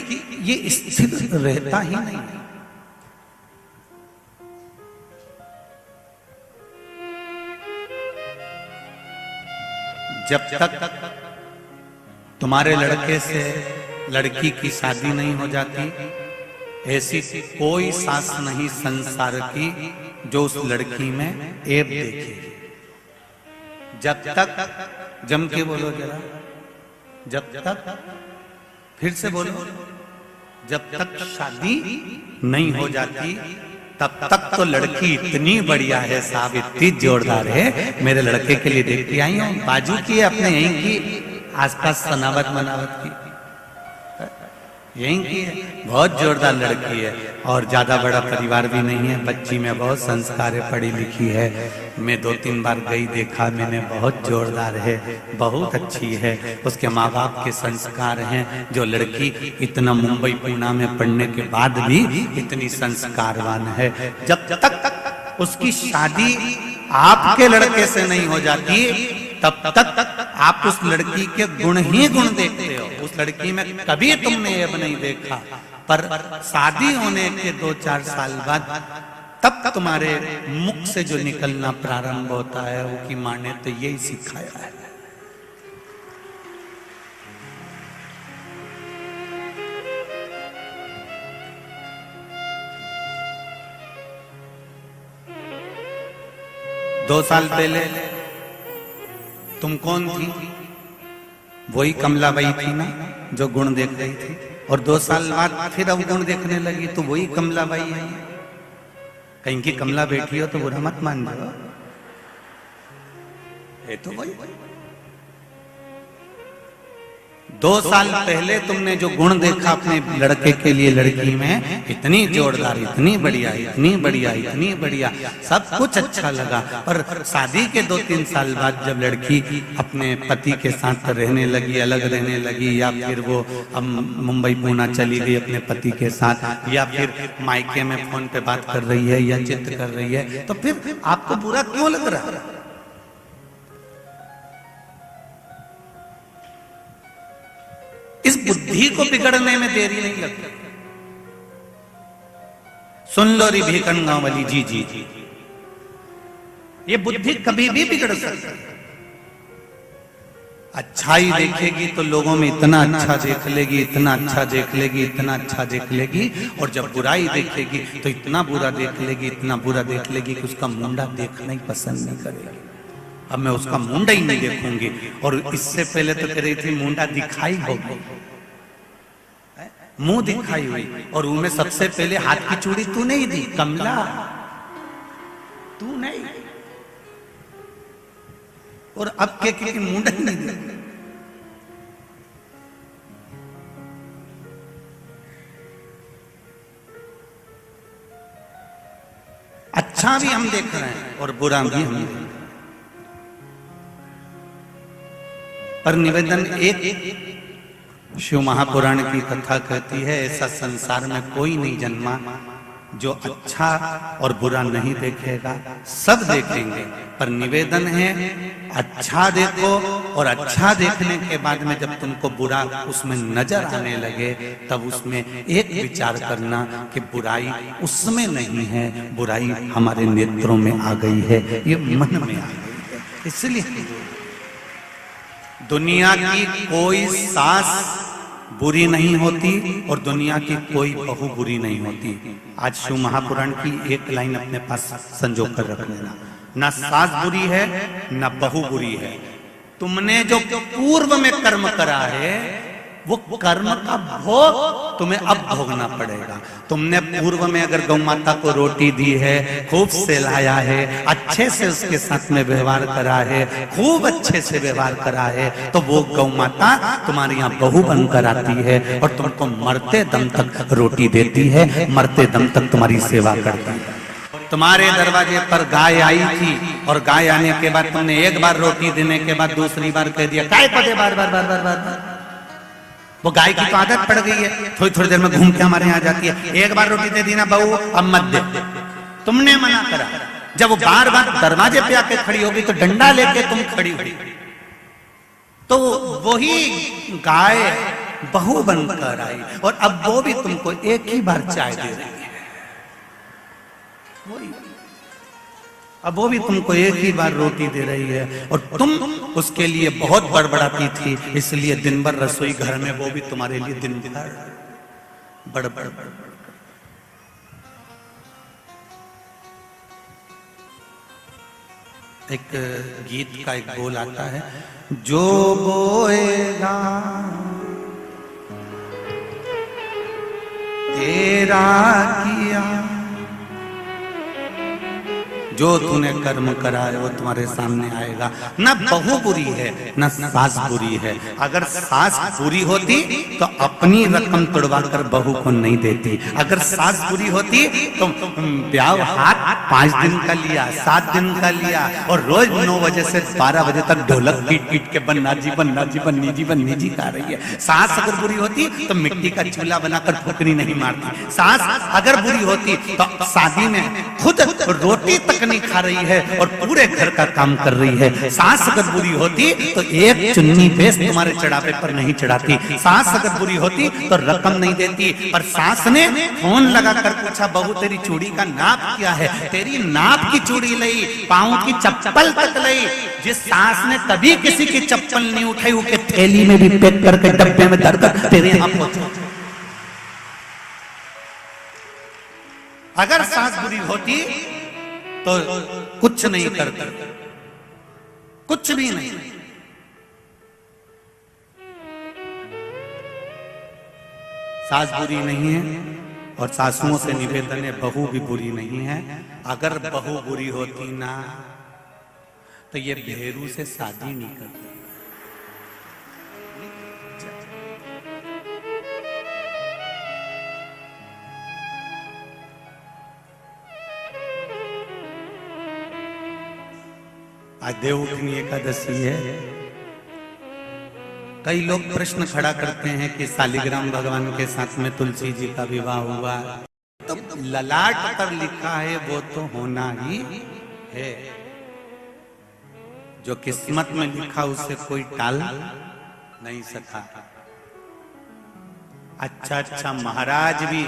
ये स्थिर रहता ही नहीं है। जब तक तुम्हारे लड़के से लड़की की शादी नहीं हो जाती, ऐसी कोई सास नहीं संसार की जो उस लड़की में ऐब देखेगी। जब तक, जम के बोलो जरा, जब तक, फिर से बोलो, जब तक शादी नहीं हो जाती तब तक तो लड़की इतनी बढ़िया है साहब, इतनी जोरदार है। मेरे लड़के के लिए देखती आई हूँ, बाजू की है, अपने यहीं की, आसपास सनावत मनावत की, यहीं की है, बहुत जोरदार लड़की है और ज्यादा बड़ा परिवार भी नहीं है। बच्ची में बहुत संस्कार है, पढ़ी लिखी है। मैं 2-3 बार गई, देखा मैंने, बहुत जोरदार है, बहुत अच्छी है। उसके माँ बाप के संस्कार हैं। जो लड़की इतना मुंबई पूना में पढ़ने के बाद भी इतनी संस्कारवान है, जब तक उसकी शादी आपके लड़के से नहीं हो जाती तब तक आप उस लड़की के गुण ही गुण देखते हो। उस लड़की में कभी तुमने ऐब नहीं देखा, पर शादी होने के 2-4 साल बाद तब तुम्हारे मुख से जो निकलना प्रारंभ होता है वो की माँ ने तो यही सिखाया है। दो साल पहले तुम कौन थी? वही कमलाबाई थी ना जो गुण देख रही थी, और 2 साल बाद फिर अब गुण देखने लगी तो वही कमलाबाई है। कहीं की कमला बैठी हो तो बुरा मत मान जाओ, ये तो वही। 2 साल पहले तुमने जो गुण देखा अपने लड़के के लिए लड़की में, इतनी जोरदार, इतनी बढ़िया, इतनी बढ़िया, इतनी बढ़िया, सब कुछ अच्छा लगा। पर शादी के 2-3 साल बाद जब लड़की अपने पति के साथ रहने लगी, अलग रहने लगी, या फिर वो मुंबई पूना चली गई अपने पति के साथ, या फिर मायके में फोन पे बात कर रही है या चित कर रही है, तो फिर आपको बुरा क्यों लग रहा है? इस बुद्धि को बिगड़ने में देरी नहीं लगती। सुन लो री भीकन गांव वाली जी जी जी, ये बुद्धि कभी भी बिगड़ सकती है। अच्छाई देखेगी तो लोगों में इतना अच्छा देख लेगी, इतना अच्छा देख लेगी, इतना अच्छा देख लेगी, और जब बुराई देखेगी तो इतना बुरा देख लेगी, इतना बुरा देख लेगी कि उसका मुंडा देखना ही पसंद नहीं करेगी। अब मैं उसका मुंडा ही नहीं देखूंगी। और इससे पहले तो कह रही थी मुंडा दिखाई होगी, मुंह दिखाई हुई, और उनमें सबसे पहले हाथ की चूड़ी तू नहीं दी कमला, तू नहीं, और अब के मुंडा ही नहीं दी। अच्छा भी हम देख रहे हैं और बुरा भी हम देख रहे हैं। पर निवेदन एक, शिव महापुराण की कथा कहती है, ऐसा संसार में कोई नहीं जन्मा जो अच्छा और बुरा नहीं देखेगा, सब देखेंगे। पर निवेदन है अच्छा देखो, और अच्छा देखने के बाद में जब तुमको बुरा उसमें नजर आने लगे, तब उसमें एक विचार करना कि बुराई उसमें नहीं है, बुराई हमारे नेत्रों में आ गई है, ये मन में आ गई है। इसलिए दुनिया की कोई सास बुरी नहीं होती और दुनिया की कोई बहू बुरी नहीं होती। आज शिव महापुराण की एक लाइन अपने पास संजो कर रख लेना, ना सास बुरी है ना बहू बुरी है। तुमने जो पूर्व में कर्म करा है वो कर्म का भोग तुम्हें अब भोगना पड़ेगा। तुमने पूर्व में अगर गौ माता को रोटी दी है, खूब सहलाया है, अच्छे से उसके साथ में व्यवहार करा है, खूब अच्छे से व्यवहार करा है, तो वो गौ माता तुम्हारे यहाँ बहू बनकर आती है और तुमको मरते दम तक रोटी देती है, मरते दम तक तुम्हारी सेवा करती है। तुम्हारे दरवाजे पर गाय आई थी और गाय आने के बाद तुमने एक बार रोटी देने के बाद दूसरी बार कह दिया काय को दे, बार बार बार बार बार। वो गाय की तो आदत पड़ गई है, थोड़ी थोड़ी देर में घूम के हमारे यहाँ जाती है, एक बार रोटी दे दी ना बहू, अब मत दे। तुमने मना करा। जब वो बार बार दरवाजे पे आके खड़ी होगी तो डंडा लेके तुम खड़ी हुई, तो वही गाय बहू बनकर आई और अब वो भी तुमको एक ही बार चाय दे रही है। अब वो भी तुमको एक ही बार रोटी दे रही है और तुम उसके लिए बहुत बड़बड़ाती थी, इसलिए दिन भर रसोई घर में वो भी तुम्हारे लिए दिन भर बड़बड़। एक गीत का एक बोल आता है, जो बोएगा तेरा किया, जो तूने कर्म करा है वो तुम्हारे सामने आएगा। न बहू बुरी है न सास बुरी है। अगर सास बुरी होती तो अपनी रकम तोड़वा कर बहू को नहीं देती। अगर सास बुरी होती तो ब्याह हाथ 5 दिन का लिया, 7 दिन का लिया और रोज 9 बजे से 12 बजे तक ढोलक पीट पीट के बन्ना जी बन्ना जी बन्नी जी बन्नी जी गा रही है। सास अगर बुरी होती तो मिट्टी का चूल्हा बनाकर फुकरी नहीं मारती। सास अगर बुरी होती तो शादी में खुद रोटी तक नहीं खा रही है और पूरे घर का काम कर रही है। सास अगर बुरी होती तो एक चुन्नी बेस तुम्हारे चढ़ावे पर नहीं चढ़ाती। सास अगर बुरी होती तो रकम नहीं देती। पर सास ने फोन लगाकर पूछा, बहू तेरी चूड़ी का नाप क्या है? तेरी नाप की चूड़ी लई, पांव की चप्पल तक लई। जिस सास ने कभी किसी की चप्पल नहीं उठाई, उसके थैली में भी पैक करके डब्बे में धरकर तेरे यहाँ पहुंचा। अगर सास बुरी होती तो कुछ नहीं करती, कुछ भी नहीं। सास बुरी नहीं है और सासुओं से निवेदन है, बहू भी बुरी नहीं है। अगर बहू बुरी होती ना तो ये भेरू से शादी नहीं करती। आज देवउठनी एकादशी है। कई लोग प्रश्न खड़ा करते हैं कि शालिग्राम भगवान के साथ में तुलसी जी का विवाह हुआ, तो ललाट पर लिखा है वो तो होना ही है। जो किस्मत में लिखा उसे कोई टाल नहीं सका। अच्छा महाराज भी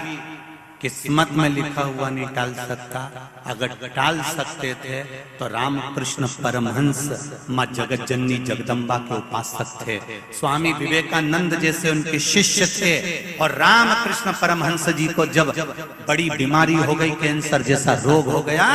किस्मत में लिखा हुआ नहीं टाल सकता। अगर टाल सकते थे तो रामकृष्ण परमहंस माँ जगत जननी जगदम्बा के उपासक थे। स्वामी विवेकानंद जैसे उनके शिष्य थे। और रामकृष्ण परमहंस जी को जब बड़ी बीमारी हो गई, कैंसर जैसा रोग हो गया,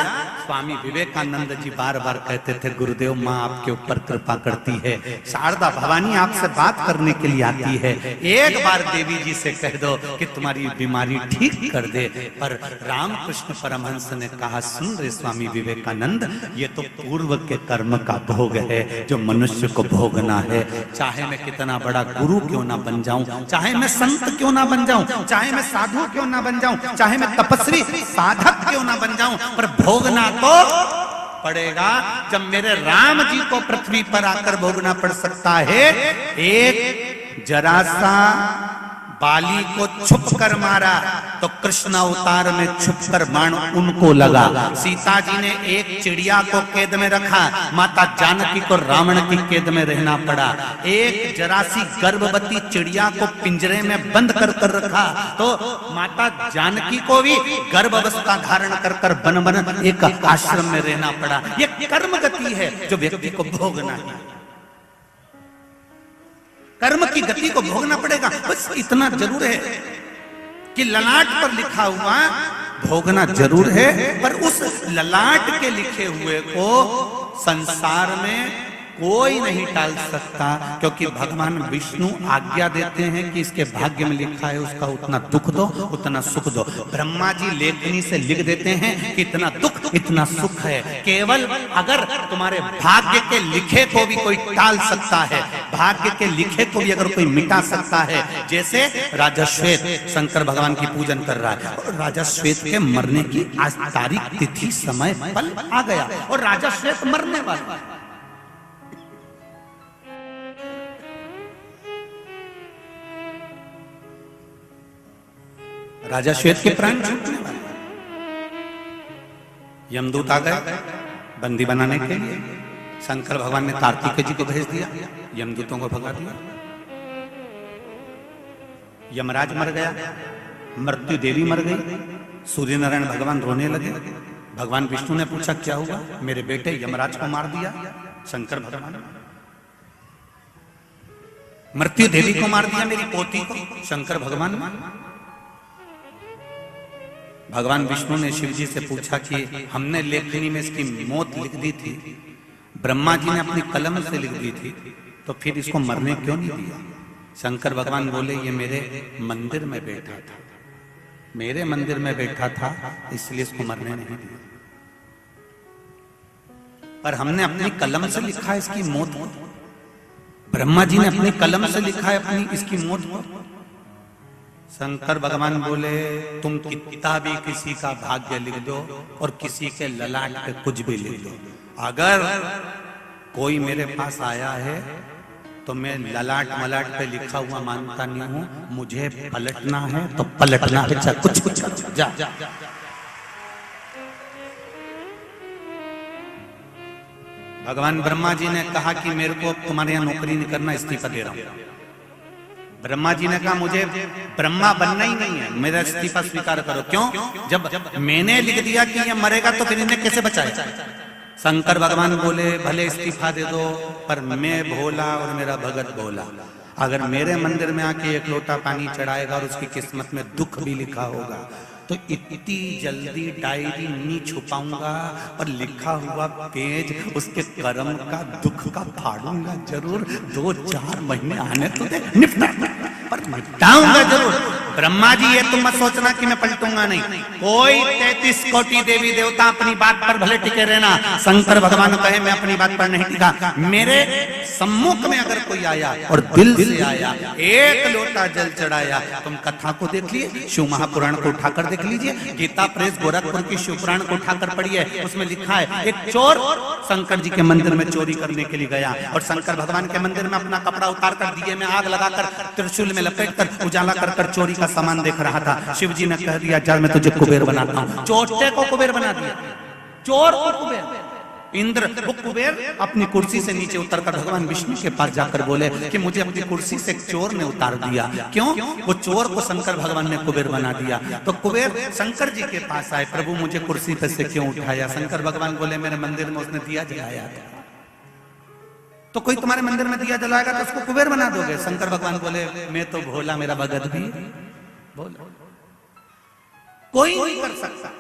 स्वामी विवेकानंद जी बार बार कहते थे, गुरुदेव माँ आपके ऊपर कृपा करती है, शारदा भवानी आपसे बात करने के लिए आती है, एक बार देवी जी से कह दो कि तुम्हारी बीमारी ठीक कर दे। पर रामकृष्ण परमहंस ने कहा, सुन रे स्वामी विवेकानंद, ये तो पूर्व के कर्म का भोग है जो मनुष्य को भोगना है। चाहे मैं कितना बड़ा गुरु क्यों ना बन जाऊं, चाहे मैं संत क्यों ना बन जाऊं, चाहे मैं साधु क्यों ना बन जाऊं, चाहे मैं तपस्वी साधक क्यों ना बन जाऊं, पर भोगना तो पड़ेगा। जब मेरे राम जी को पृथ्वी पर आकर भोगना पड़ सकता है, एक जरा सा बाली को छुप कर मारा तो कृष्ण अवतार में छुप कर बाण उनको लगा। सीता जी ने एक चिड़िया को कैद में रखा, माता जानकी को रावण की कैद में रहना पड़ा। एक जरा सी गर्भवती चिड़िया को पिंजरे में बंद कर कर रखा तो माता जानकी को भी गर्भ अवस्था धारण कर कर बन बन एक आश्रम में रहना पड़ा। ये कर्म गति है जो व्यक्ति को भोगना है। कर्म की गति को भोगना पड़ेगा। बस इतना जरूर है कि ललाट पर लिखा हुआ भोगना जरूर है, पर उस ललाट के लिखे हुए को संसार में कोई नहीं टाल सकता, क्योंकि भगवान विष्णु आज्ञा देते हैं कि इसके भाग्य में लिखा है उसका उतना दुख दो, उतना सुख दो। ब्रह्मा जी लेखनी से लिख देते हैं कि इतना दुख इतना सुख है। केवल अगर तुम्हारे भाग्य के लिखे को भी कोई टाल सकता है, भाग्य के लिखे को भी अगर कोई मिटा सकता है, जैसे राजा श्वेत शंकर भगवान की पूजन कर रहा है और राजा श्वेत के मरने की आज तारीख तिथि समय पल आ गया और राजा श्वेत मरने वाला। राजा श्वेत के प्राण छूटने वाले, यमदूत आ गए बंदी बनाने के लिए। शंकर भगवान ने कार्तिकेय जी को भेज दिया, यमदूतों को भगा दिया। यमराज मर गया, मृत्यु देवी मर गई, सूर्य नारायण भगवान रोने लगे। भगवान विष्णु ने पूछा क्या हुआ, मेरे बेटे यमराज को मार दिया शंकर भगवान। मृत्यु देवी को मार दिया, मेरी पोती को शंकर भगवान। भगवान विष्णु ने शिव जी से पूछा कि हमने लेखनी में इसकी मौत लिख दी थी, ब्रह्मा जी ने अपनी कलम से लिख दी थी, तो फिर इसको मरने क्यों नहीं दिया। शंकर भगवान बोले, ये मेरे मंदिर में बैठा था, मेरे मंदिर में बैठा था, इसलिए इसको मरने नहीं दिया। पर हमने अपनी कलम से लिखा है इसकी मौत को, ब्रह्मा जी ने अपनी कलम से लिखा है अपनी इसकी मौत को। शंकर भगवान बोले, तुम कितना भी किसी का भाग्य लिख दो और किसी के ललाट पे कुछ भी लिख दो, अगर कोई मेरे पास आया है तो मैं ललाट मलाट पे लिखा हुआ मानता नहीं हूं, मुझे पलटना है तो पलटना है, चाहे कुछ जा। भगवान ब्रह्मा जी ने कहा कि मेरे को तुम्हारे यहाँ नौकरी नहीं करना, इस्तीफा दे रहा हूं। ब्रह्मा जी ने कहा मुझे ब्रह्मा बनना ही नहीं है, मेरा इस्तीफा स्वीकार करो। क्यों? जब मैंने लिख दिया कि ये मरेगा तो फिर इन्हें कैसे बचाए। शंकर भगवान बोले, भले इस्तीफा दे दो, पर मैं भोला और मेरा भगत भोला, अगर मेरे मंदिर में आके एक लोटा पानी चढ़ाएगा और उसकी किस्मत में दुख भी लिखा होगा तो इतनी जल्दी डायरी नहीं छुपाऊंगा और लिखा हुआ पेज उसके कर्म का दुख का फाड़ूंगा जरूर। 2-4 महीने आने तो दे, निपटा पर निपटाऊंगा जरूर। ब्रह्मा जी ये तुम मत सोचना कि मैं पलटूंगा नहीं, कोई 33 कोटि देवी देवता अपनी बात पर भले टिके रहना, शंकर भगवान कहे मैं अपनी बात पर नहीं टिका। मेरे सम्मुख में अगर कोई आया और दिल से आया, एक लोटा जल चढ़ाया, तुम कथा को देख लिए, शिव महापुराण को उठाकर देख लीजिए, गीता प्रेस गोरखपुर की शिव पुराण को उठाकर पढ़िए, उसमें लिखा है एक चोर शंकर जी के मंदिर में चोरी करने के लिए गया और शंकर भगवान के मंदिर में अपना कपड़ा उतार कर दिए में आग लगाकर त्रिशूल में लपेट कर उजाला कर चोरी का सामान देख रहा था। शिव जी ने कह दिया चल मैं तुझे कुबेर बनाता हूं। चोटे को कुबेर बना दिया, चोर को कुबेर। इंद्र वो कुबेर अपनी कुर्सी से नीचे उतरकर भगवान विष्णु के पास जाकर बोले कि मुझे अपनी कुर्सी से एक चोर ने उतार दिया। क्यों? वो चोर को शंकर भगवान ने कुबेर बना दिया। तो कुबेर शंकर जी के पास आए, प्रभु मुझे कुर्सी पे से क्यों उठाया? शंकर भगवान बोले मेरे मंदिर में उसने दिया जलाया था, तो कोई तुम्हारे मंदिर में दिया जलाएगा तो उसको कुबेर बना दोगे? शंकर भगवान बोले मैं तो भोला, मेरा भगत भी भोला, कोई नहीं कर सकता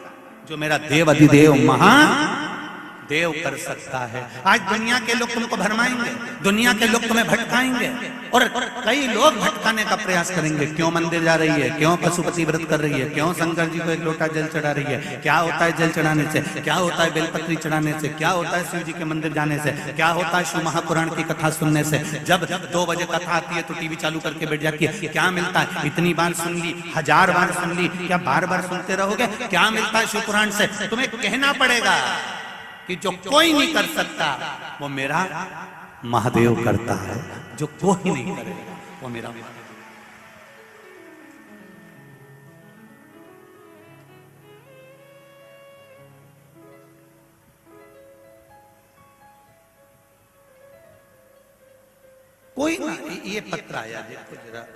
जो मेरा देव अधिदेव महादेव कर सकता है। आज दुनिया के लोग तुमको भरमाएंगे, दुनिया के लोग तुम्हें भटकाएंगे और कई लोग भटकाने का प्रयास करेंगे। क्यों मंदिर जा रही है, क्यों पशुपति व्रत कर रही है, क्यों शंकर जी को एक लोटा जल चढ़ा रही है, क्या होता है जल चढ़ाने से, क्या होता है बेलपत्री चढ़ाने से, क्या होता है शिव जी के मंदिर जाने से, क्या होता है शिव महापुराण की कथा सुनने से। जब 2 बजे कथा आती है तो टीवी चालू करके बैठ जाती है, क्या मिलता है? इतनी बार सुन ली, 1000 बार सुन ली, क्या बार बार सुनते रहोगे? क्या मिलता है शिव पुराण से? तुम्हें कहना पड़ेगा कि जो कोई नहीं कर सकता वो मेरा महादेव करता है, जो कोई नहीं करेगा वो मेरा महादेव। कोई ना, ये पत्र आया देखो जरा,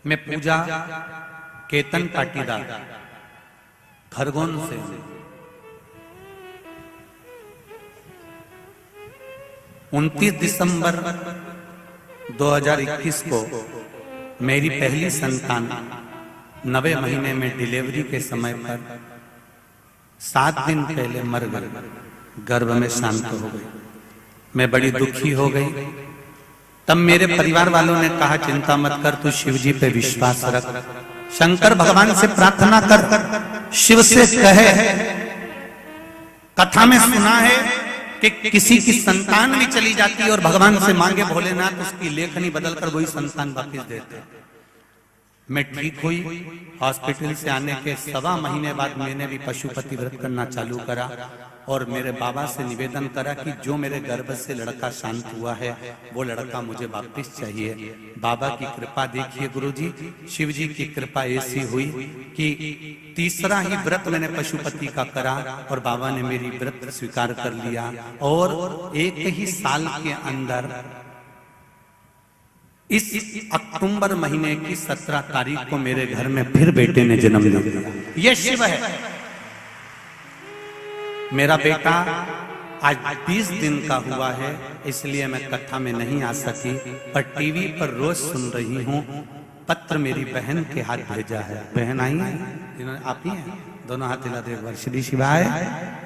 मैं पूजा केतन पाटीदार खरगोन से 29 दिसंबर 2021 को मेरी पहली संतान 9वें महीने में डिलीवरी के समय पर 7 दिन पहले मर गई, गर्भ में शांत हो गई। मैं बड़ी दुखी हो गई। तब मेरे परिवार वालों ने कहा चिंता मत कर, तू शिव जी पे विश्वास रख, शंकर भगवान से प्रार्थना कर, शिव से कहे। कथा में सुना है कि किसी की संतान भी चली जाती है और भगवान से मांगे भोलेनाथ उसकी लेखनी बदलकर वही संतान वापस देते। मैं ठीक हुई, हॉस्पिटल से आने के 1.25 महीने बाद मैंने भी पशुपति व्रत करना चालू करा और मेरे बाबा से निवेदन करा कि जो मेरे गर्भ से लड़का शांत हुआ है वो लड़का मुझे वापस चाहिए। बाबा की कृपा देखिए गुरुजी, शिव जी की कृपा ऐसी हुई कि तीसरा ही व्रत मैंने पशुपति का करा और बाबा ने मेरी व्रत स्वीकार कर लिया और एक ही साल के अंदर इस अक्टूबर महीने की 17 तारीख को मेरे घर में फिर बेटे ने जन्म लिया। ये शिव है। मेरा बेटा आज 20 दिन का हुआ है, इसलिए मैं कथा में नहीं आ सकी, पर टीवी पर रोज सुन रही हूँ। पत्र मेरी बहन के हाथ भेजा है। बहन आई है, जिन्होंने आप ही हैं, दोनों हाथ हिला दे एक बार। श्री शिवाय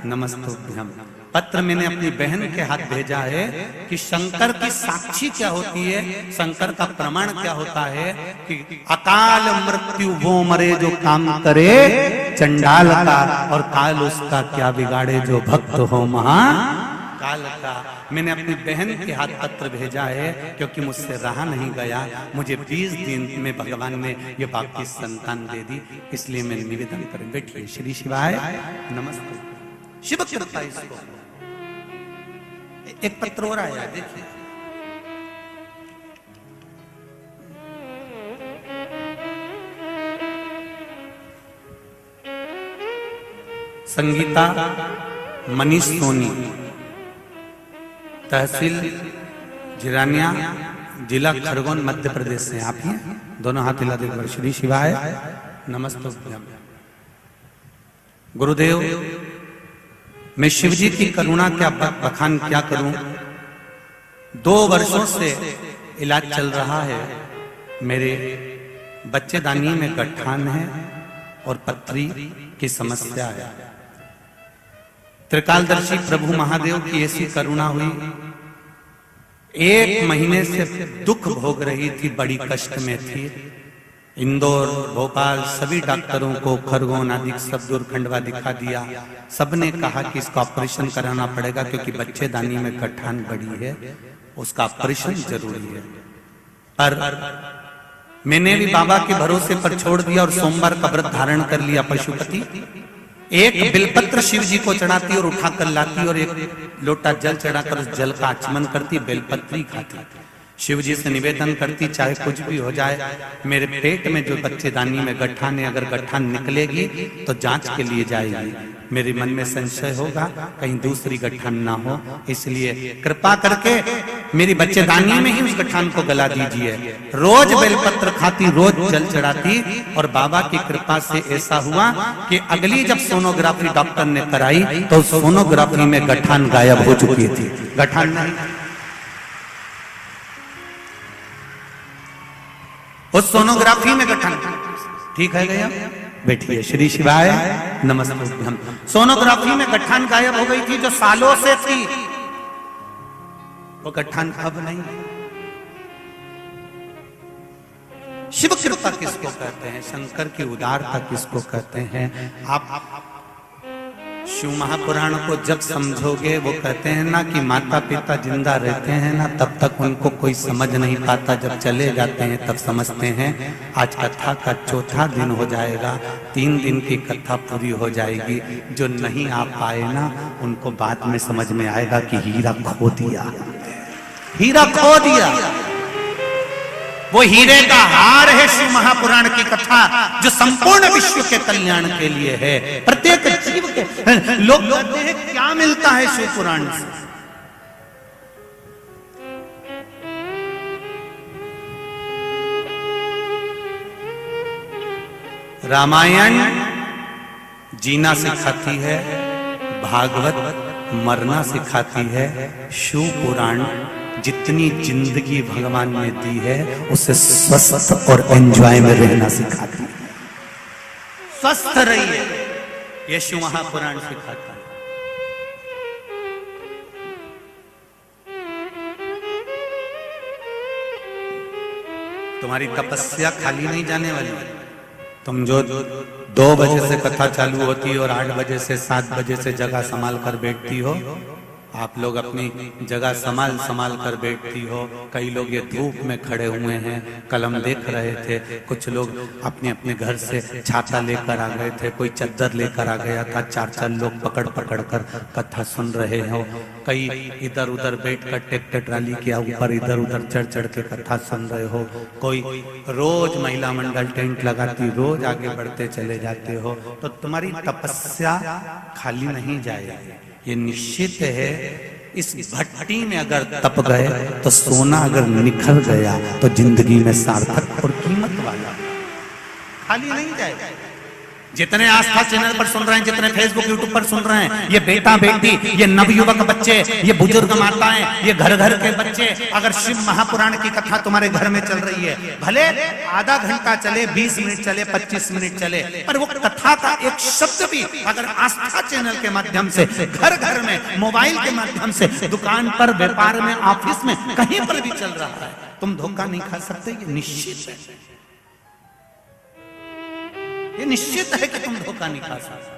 नमस्तुभ्यम। पत्र मैंने अपनी बहन के हाथ भेजा है कि शंकर की साक्षी क्या होती है, शंकर का प्रमाण क्या होता है कि अकाल मृत्यु वो मरे जो काम करे चंडाल का, और काल उसका क्या बिगाड़े जो भक्त हो महाकाल का। मैंने अपनी बहन के हाथ पत्र भेजा है क्योंकि मुझसे रहा नहीं गया। मुझे 20 दिन में भगवान ने ये वापस संतान दे दी, इसलिए मैं निवेदन करें। बैठिए। श्री शिवाय नमस्ते। शिव कृपा। इसको एक पत्र और आया, देखिए। संगीता मनीष सोनी, तहसील जिरानिया, जिला खरगोन, मध्य प्रदेश से। आप ही दोनों हाथ हिला दे। श्री शिवाय नमस्तुभ्यम। गुरुदेव, मैं शिव जी की करुणा क्या बखान क्या करूं। 2 वर्षों से इलाज चल रहा है। मेरे बच्चेदानी में गठान है और पथरी की समस्या है। त्रिकालदर्शी प्रभु महादेव की ऐसी करुणा हुई, 1 महीने से दुख भोग रही थी, बड़ी कष्ट में थी। इंदौर, भोपाल सभी डॉक्टरों को, खरगोन आदि सब दूरखंडवा दिखा दिया। सबने कहा कि इसका ऑपरेशन कराना पड़ेगा क्योंकि बच्चेदानी में गठान बड़ी है, उसका ऑपरेशन जरूरी है। पर मैंने भी बाबा के भरोसे पर छोड़ दिया और सोमवार का व्रत धारण कर लिया। पशुपति एक बेलपत्र शिव जी को चढ़ाती और उठाकर लाती और 1 लोटा जल चढ़ाकर उस जल का आचमन करती, बेलपत्री खाती। शिव जी से निवेदन करती, चाहे कुछ भी हो जाए, मेरे पेट में जो बच्चेदानी में गठान है, अगर गठान निकलेगी तो जांच के लिए जाएगी। मेरे मन में संशय होगा कहीं दूसरी गठान ना हो, इसलिए कृपा करके मेरी बच्चेदानी में ही उस गठान को गला दीजिए। रोज बेलपत्र खाती, रोज जल चढ़ाती और बाबा की कृपा से ऐसा हुआ कि अगली जब सोनोग्राफी डॉक्टर ने कराई तो सोनोग्राफी में गठान गायब हो चुकी थी। गठान नहीं, उस सोनोग्राफी में गठान ठीक है गया। बैठिए, श्री शिवाय नमस्ते। सोनोग्राफी में गठान गायब हो गई थी जो सालों से थी, वो गठान अब नहीं। शिव कृपा किसको कहते हैं, शंकर की उदारता किसको कहते हैं। आप शिव महापुराण को जब समझोगे, वो कहते हैं ना कि माता पिता जिंदा रहते हैं ना तब तक उनको कोई समझ नहीं पाता, जब चले जाते हैं तब समझते हैं। आज कथा का 4था दिन हो जाएगा, 3 दिन की कथा पूरी हो जाएगी। जो नहीं आ पाए ना उनको बाद में समझ में आएगा कि हीरा खो दिया, हीरा खो दिया। वो हीरे का हार है शिव महापुराण की कथा, जो संपूर्ण विश्व के कल्याण के लिए है। प्रत्येक जीव के लोग कहते हैं क्या मिलता है शिव पुराण से। रामायण जीना सिखाती है, भागवत मरना सिखाती है, शिव पुराण जितनी जिंदगी भगवान ने दी है उसे स्वस्थ और एंजॉय में रहना सिखाती है। स्वस्थ रहिए, ये शिव महापुराण सिखाता है। तुम्हारी तपस्या खाली नहीं जाने वाली। तुम जो 2 बजे से कथा चालू होती है और 8 बजे से 7 बजे से जगह संभाल कर बैठती हो, आप लोग अपनी जगह संभाल कर बैठती हो। कई लोग ये धूप में खड़े हुए हैं, कलम देख रहे थे। कुछ लोग अपने अपने घर से छाता लेकर आ गए थे, कोई चद्दर लेकर आ गया था। 4-4 लोग पकड़ कर कथा सुन रहे हो। कई इधर उधर बैठकर ट्रैक्टर ट्राली के ऊपर इधर उधर चढ़ के कथा सुन रहे हो। कोई रोज महिला मंडल टेंट लगाती, रोज आगे बढ़ते चले जाते हो। तो तुम्हारी तपस्या खाली नहीं जाएगी, ये निश्चित है। इस भट्टी में अगर तप गए तो सोना अगर निखर गया तो जिंदगी में सार्थक और कीमत वाला, खाली नहीं जाएगा। जितने आस्था चैनल पर सुन रहे हैं, जितने फेसबुक यूट्यूब पर सुन रहे हैं, ये बेटा बेटी, ये नवयुवक बच्चे, ये बुजुर्ग माताएं, ये घर घर के बच्चे, अगर शिव महापुराण की कथा तुम्हारे घर में चल रही है, भले आधा घंटा चले, 20 मिनट चले, 25 मिनट चले, पर वो कथा का एक शब्द भी अगर आस्था चैनल के माध्यम से घर घर में, मोबाइल के माध्यम से, दुकान पर, व्यापार में, ऑफिस में, कहीं पर भी चल रहा है, तुम धोखा नहीं खा सकते। ये निश्चित है, ये निश्चित है कि तुम धोखा नहीं खा सकते।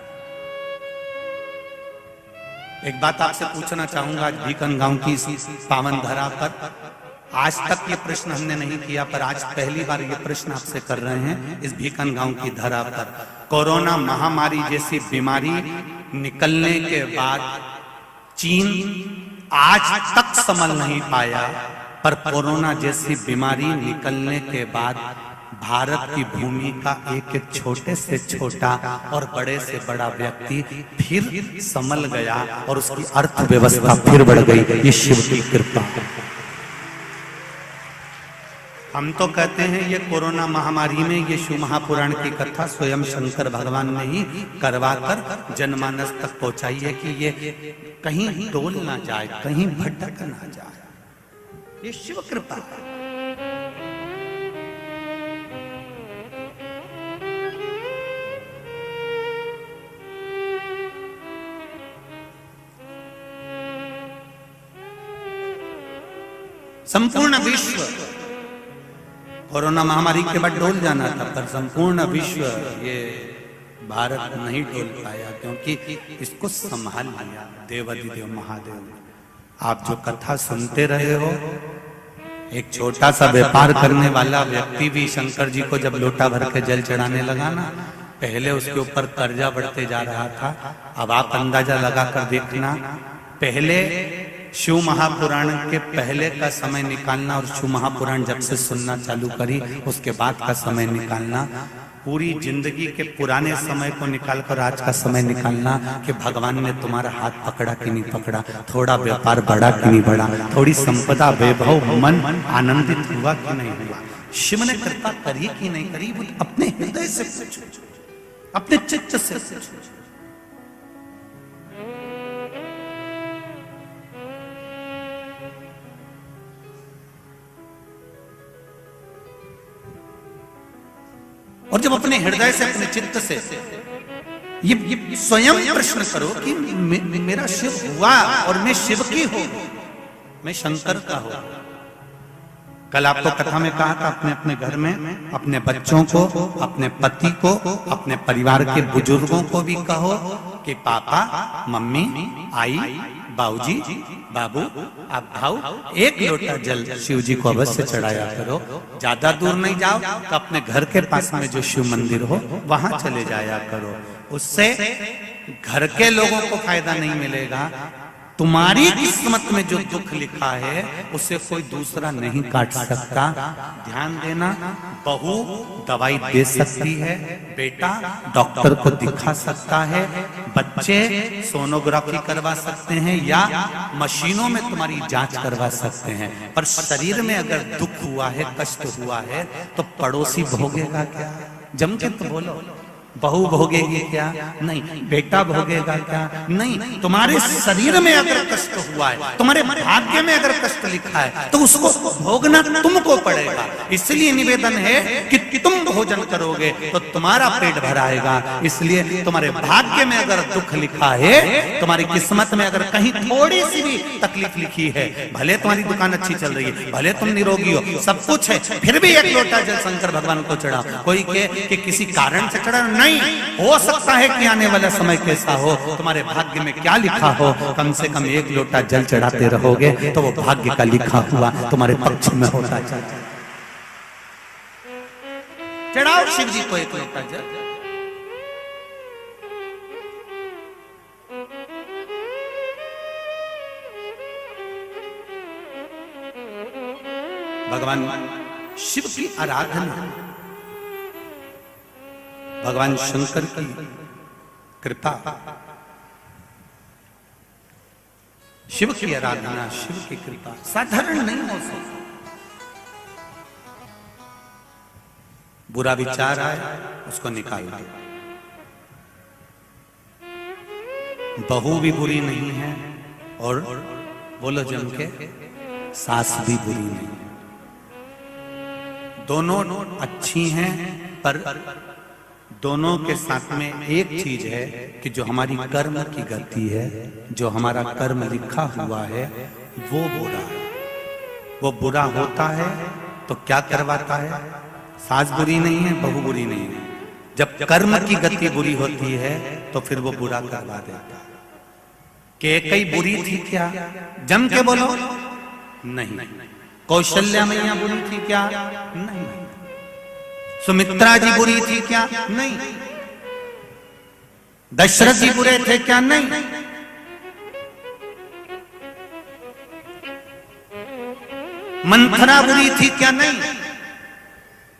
एक बात आपसे पूछना चाहूंगा, आज भीकन गांव की पावन धरा पर, आज तक ये प्रश्न हमने नहीं किया, पर आज पहली बार ये प्रश्न आपसे कर रहे हैं। इस भीकन गांव की धरा पर कोरोना महामारी जैसी बीमारी निकलने के बाद चीन आज तक संभल नहीं पाया, पर कोरोना जैसी बीमारी निकलने के बाद भारत की भूमि का एक एक छोटे से छोटा और बड़े से बड़ा व्यक्ति फिर संभल गया और उसकी अर्थव्यवस्था फिर बढ़ गई। ये शिव की कृपा। हम तो कहते हैं ये कोरोना महामारी में ये शिव महापुराण की कथा स्वयं शंकर भगवान ने ही करवाकर जनमानस तक पहुंचाई है कि ये कहीं डोल ना जाए, कहीं भटक ना जाए। ये शिव कृपा है। संपूर्ण विश्व कोरोना महामारी के बाद डोल जाना था, पर संपूर्ण विश्व ये भारत नहीं डोल पाया, क्योंकि इसको संभाल लिया देवाधिदेव महादेव। आप जो कथा सुनते रहे हो, एक छोटा सा व्यापार करने वाला व्यक्ति भी शंकर जी को जब लोटा भर के जल चढ़ाने लगा ना, पहले उसके ऊपर कर्जा बढ़ते जा रहा था। अब आप अंदाजा लगाकर देखना, पहले शिव महापुराण के पहले का समय निकालना और शिव महापुराण जब से सुनना चालू करी उसके बाद का समय निकालना, पूरी जिंदगी के पुराने समय को निकालकर आज का समय निकालना कि भगवान ने तुम्हारा हाथ पकड़ा कि नहीं पकड़ा, थोड़ा व्यापार बढ़ा कि नहीं बढ़ा, थोड़ी संपदा वैभव मन आनंदित हुआ कि नहीं हुआ, शिव ने कृपा करी कि नहीं करी, वो अपने हृदय से पूछो, अपने चित्त से पूछो। और जब अपने हृदय से अपने चित्त से ये स्वयं प्रश्न करो कि मेरा शिव हुआ और मैं शिव की हूं, मैं शंकर का हूं। कल आपको कथा में कहा था, अपने अपने घर में अपने बच्चों को, अपने पति को, अपने परिवार के बुजुर्गों को भी कहो कि पापा, मम्मी, आई, बाबूजी, बाबू, आप भाऊ, एक लोटा जल शिव जी को अवश्य चढ़ाया करो। ज्यादा दूर नहीं जाओ तो अपने घर के पास में जो शिव मंदिर हो वहां चले जाया करो। उससे घर के लोगों को फायदा नहीं मिलेगा, तुम्हारी किस्मत में जो दुख लिखा है उसे कोई दूसरा नहीं काट सकता। ध्यान देना, बहू दवाई दे सकती है, बेटा डॉक्टर को दिखा सकता है, बच्चे सोनोग्राफी करवा सकते हैं या मशीनों में तुम्हारी जांच करवा सकते हैं, पर शरीर में अगर दुख हुआ है, कष्ट हुआ है तो पड़ोसी भोगेगा क्या? जम के तो बोलो, बहू भोगेगी क्या? नहीं। बेटा भोगेगा क्या? नहीं। तुम्हारे शरीर में अगर कष्ट हुआ है, तुम्हारे भाग्य में अगर कष्ट लिखा है तो उसको भोगना तुमको पड़ेगा। इसलिए निवेदन है कि तुम भोजन करोगे तो तुम्हारा पेट भराएगा। इसलिए तुम्हारे भाग्य में अगर दुख लिखा है, तुम्हारी किस्मत में अगर कहीं थोड़ी सी भी तकलीफ लिखी है, भले तुम्हारी दुकान अच्छी चल रही है, भले तुम निरोगी हो, सब कुछ है, फिर भी एक लोटा जल शंकर भगवान को चढ़ा। कोई कहे कि किसी कारण से चढ़ा, नहीं, हो सकता है कि आने वाला समय कैसा हो, तुम्हारे भाग्य में क्या लिखा हो, कम से कम एक लोटा जल चढ़ाते रहोगे तो वो भाग्य का लिखा हुआ तुम्हारे पक्ष में होता जाता। चढ़ाओ शिव जी को एक लोटा जल। भगवान शिव की आराधना, भगवान शंकर की कृपा, शिव की आराधना, शिव की कृपा साधारण नहीं हो सकती। बुरा विचार आए उसको निकाल दो। बहू भी बुरी नहीं है और बोलो जम के सास भी बुरी नहीं है, दोनों अच्छी हैं, पर दोनों के साथ में एक चीज है कि जो हमारी कर्म की गति है, जो हमारा कर्म लिखा हुआ है वो बुरा है। वो बुरा होता है तो क्या करवाता है? सास बुरी नहीं है, बहू बुरी नहीं है, जब कर्म की गति बुरी होती है तो फिर वो बुरा करवा देता है। कैकेयी बुरी थी क्या? जम के बोलो, नहीं। कौशल्या मैया बुरी थी क्या? नहीं। सुमित्रा जी बुरी थी क्या? नहीं। दशरथ जी बुरे थे क्या? नहीं। मंथरा बुरी थी क्या? नहीं।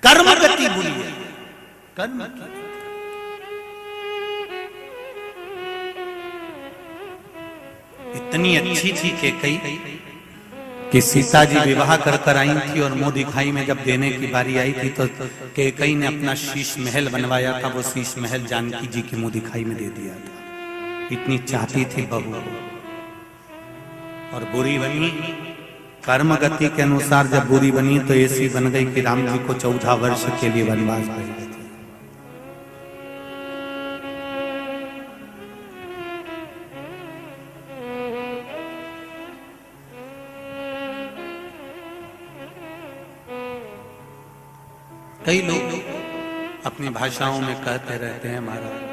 कर्म गति बुरी है, कर्म की। इतनी अच्छी थी कैकेयी, कि सीता जी विवाह कर आई थी और मोदी खाई में जब देने की बारी आई थी तो कैकेयी ने अपना शीश महल बनवाया था, वो शीश महल जानकी जी की मोदी खाई में दे दिया था। इतनी चाहती थी बहू को, और बुरी बनी कर्म गति के अनुसार। जब बुरी बनी तो ऐसी बन गई कि राम जी को 14 वर्ष के लिए वनवास भेज दिया। कई लोग अपनी भाषाओं में कहते रहते हैं महाराज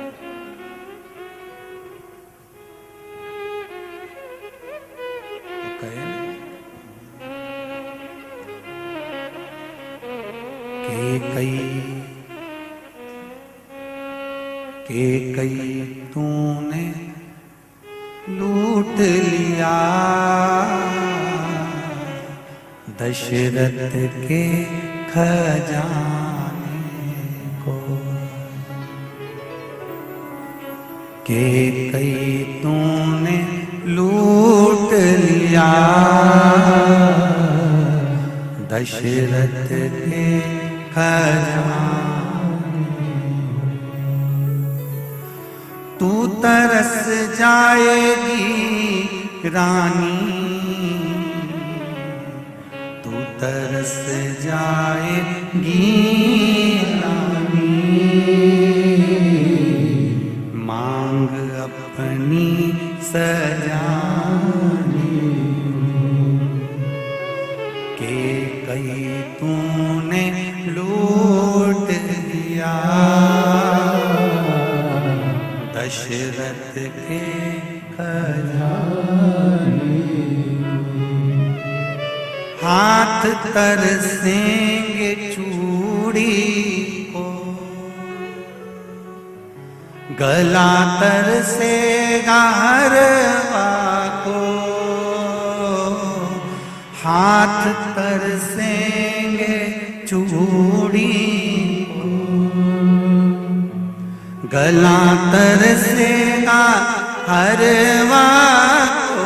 कैकेयी तूने लूट लिया दशरथ के खजाने को। कैकेयी तूने लूट लिया दशरथ के खजाने। तू तरस जाएगी रानी, तू तरस जाएगी रानी, मांग अपनी सजानी। कैकेयी तूने लूट लिया दशरथ के खजाने। हाथ तरसेंगे चूड़ी को, गला तरसेगा हरवा को। हाथ तरसेंगे चूड़ी को, गला तरसेगा हरवा को।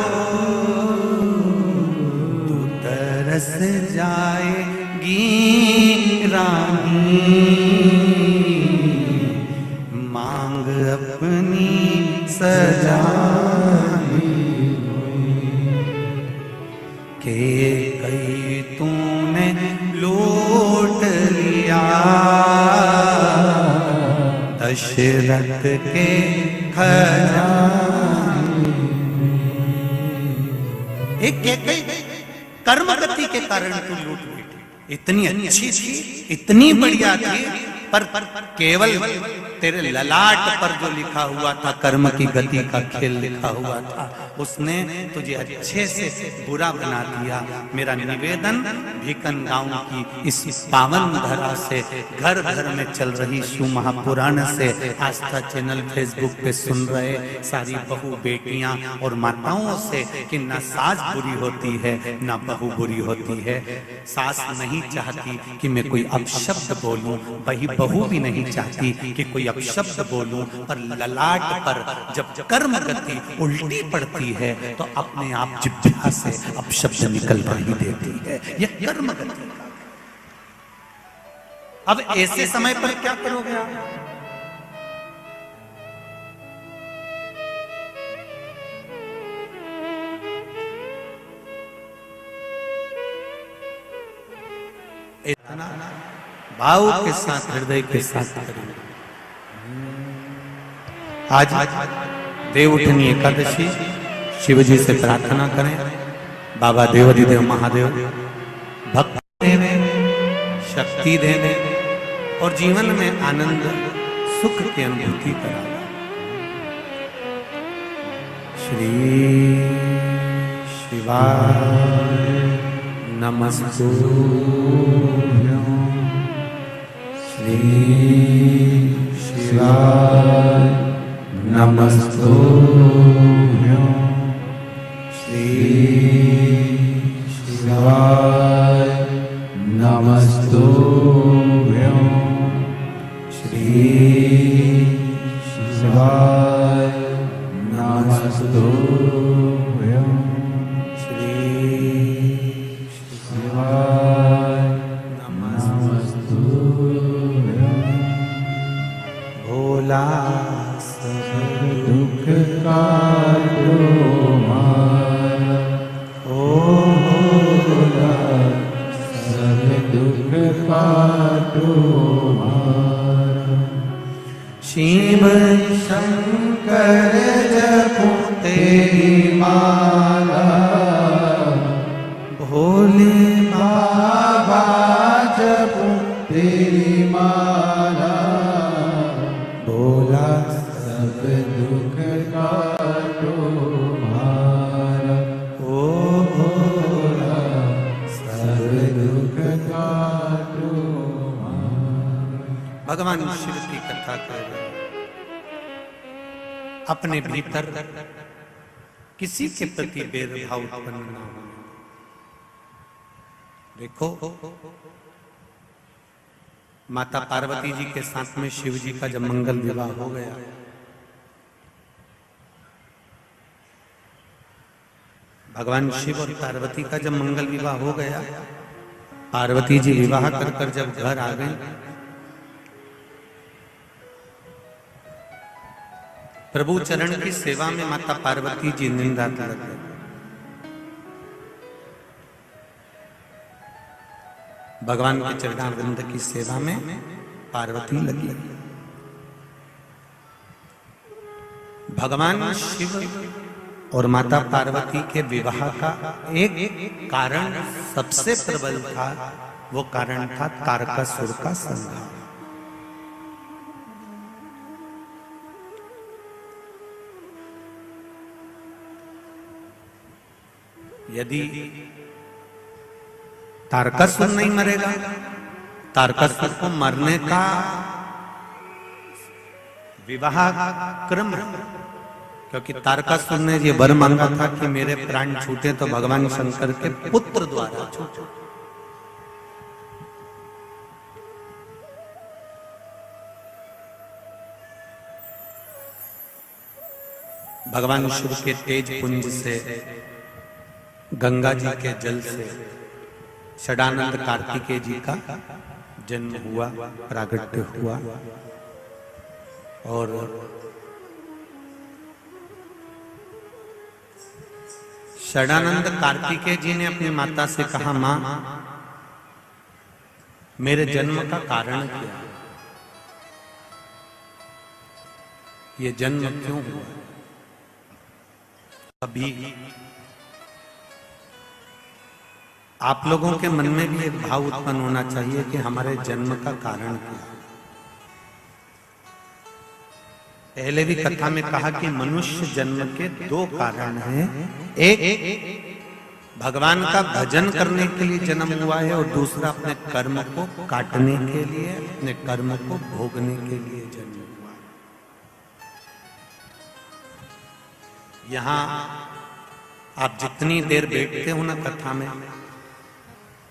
तू तरस जाएगी रानी, मांग अपनी सजानी। कैकेयी तूने लूट लिया दशरथ के खजाने। एक कैकेयी कर्म गति के कारण तू लूट बैठी। इतनी अच्छी थी, इतनी बढ़िया थी, पर केवल तेरे ललाट पर जो लिखा हुआ था कर्म की गति का खेल लिखा हुआ था, उसने तुझे अच्छे से बुरा बना दिया। मेरा निवेदन भीकन गांव की इस पावन धरा से, घर घर में चल रही शिव महापुराण से, आस्था चैनल फेसबुक पे सुन रहे सारी बहू बेटियां और माताओं से कि ना सास बुरी होती है ना बहू बुरी होती है। सास नहीं चाहती कि मैं कोई अपशब्द बोलूं, वही बहू भी नहीं चाहती कि कोई अपशब्द बोलूं, पर ललाट पर जब कर्म गति उल्टी पड़ती है तो अपने आप जिह्वा से अपशब्द निकलवा ही देती है। यह कर्म गति का। अब ऐसे समय पर क्या करोगे आप? इतना भाव के साथ, हृदय के साथ करें। आज देवउठनी एकादशी, शिव जी से प्रार्थना करें, बाबा देवाधिदेव महादेव भक्ति देने, शक्ति देने और जीवन में आनंद सुख की अनुभूति कराना। श्री शिवाय नमस्तुभ्यं। श्री शिवाय नमस्तुभ्यं। श्री शिवाय नमस्तुभ्यं। श्री शिवाय नमस्तुभ्यं। श्री शिव की कथा कर रहे हैं, अपने भीतर किसी के प्रति भेदभाव उत्पन्न न हो। देखो, माता पार्वती जी के साथ में शिव जी का जब मंगल विवाह हो गया, भगवान शिव और पार्वती का जब मंगल विवाह हो गया, पार्वती जी विवाह कर कर जब घर आ गई, प्रभु चरण की सेवा में माता पार्वती जी दिन रात लग गई। भगवान के चरणारविंद की सेवा में पार्वती लगी। भगवान शिव और माता पार्वती के विवाह का एक कारण सबसे प्रबल था, वो कारण था तारकासुर का संहार। यदि तारकासुर नहीं मरेगा, तारकासुर को मरने का विवाह क्रम, क्योंकि तारकासुर ने ये वर मांगा था कि मेरे प्राण छूटे तो भगवान शंकर के पुत्र द्वारा छूटे। भगवान शिव के तेज पुंज से, गंगा जी के जल से षडानंद कार्तिकेय जी का जन्म हुआ, प्रागट्य हुआ। और षडानंद कार्तिकेय जी ने अपनी माता से कहा, मां, मेरे जन्म का कारण क्या है? ये जन्म क्यों हुआ? अभी आप लोगों के मन में भी एक भाव उत्पन्न होना चाहिए कि हमारे जन्म का कारण क्या है। पहले भी कथा में कहा कि मनुष्य जन्म के दो कारण हैं, एक भगवान का भजन करने के लिए जन्म हुआ है और दूसरा अपने कर्म को काटने के लिए, अपने कर्म को भोगने के लिए जन्म हुआ है। यहां आप जितनी देर बैठते हो ना कथा में,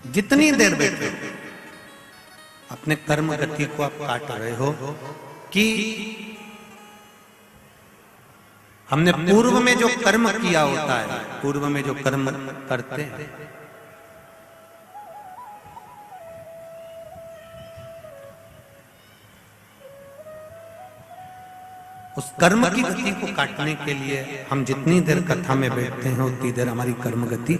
जितनी देर बैठे अपने कर्म गति को आप काट रहे हो कि हमने पूर्व में जो कर्म किया होता है, पूर्व में जो कर्म करते हैं, उस कर्म की गति को काटने के लिए हम जितनी देर कथा में बैठते हैं उतनी देर हमारी कर्म गति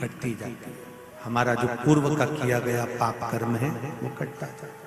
कटती जाती है। हमारा जो पूर्व का किया गया पाप कर्म है वो कटता जाता है।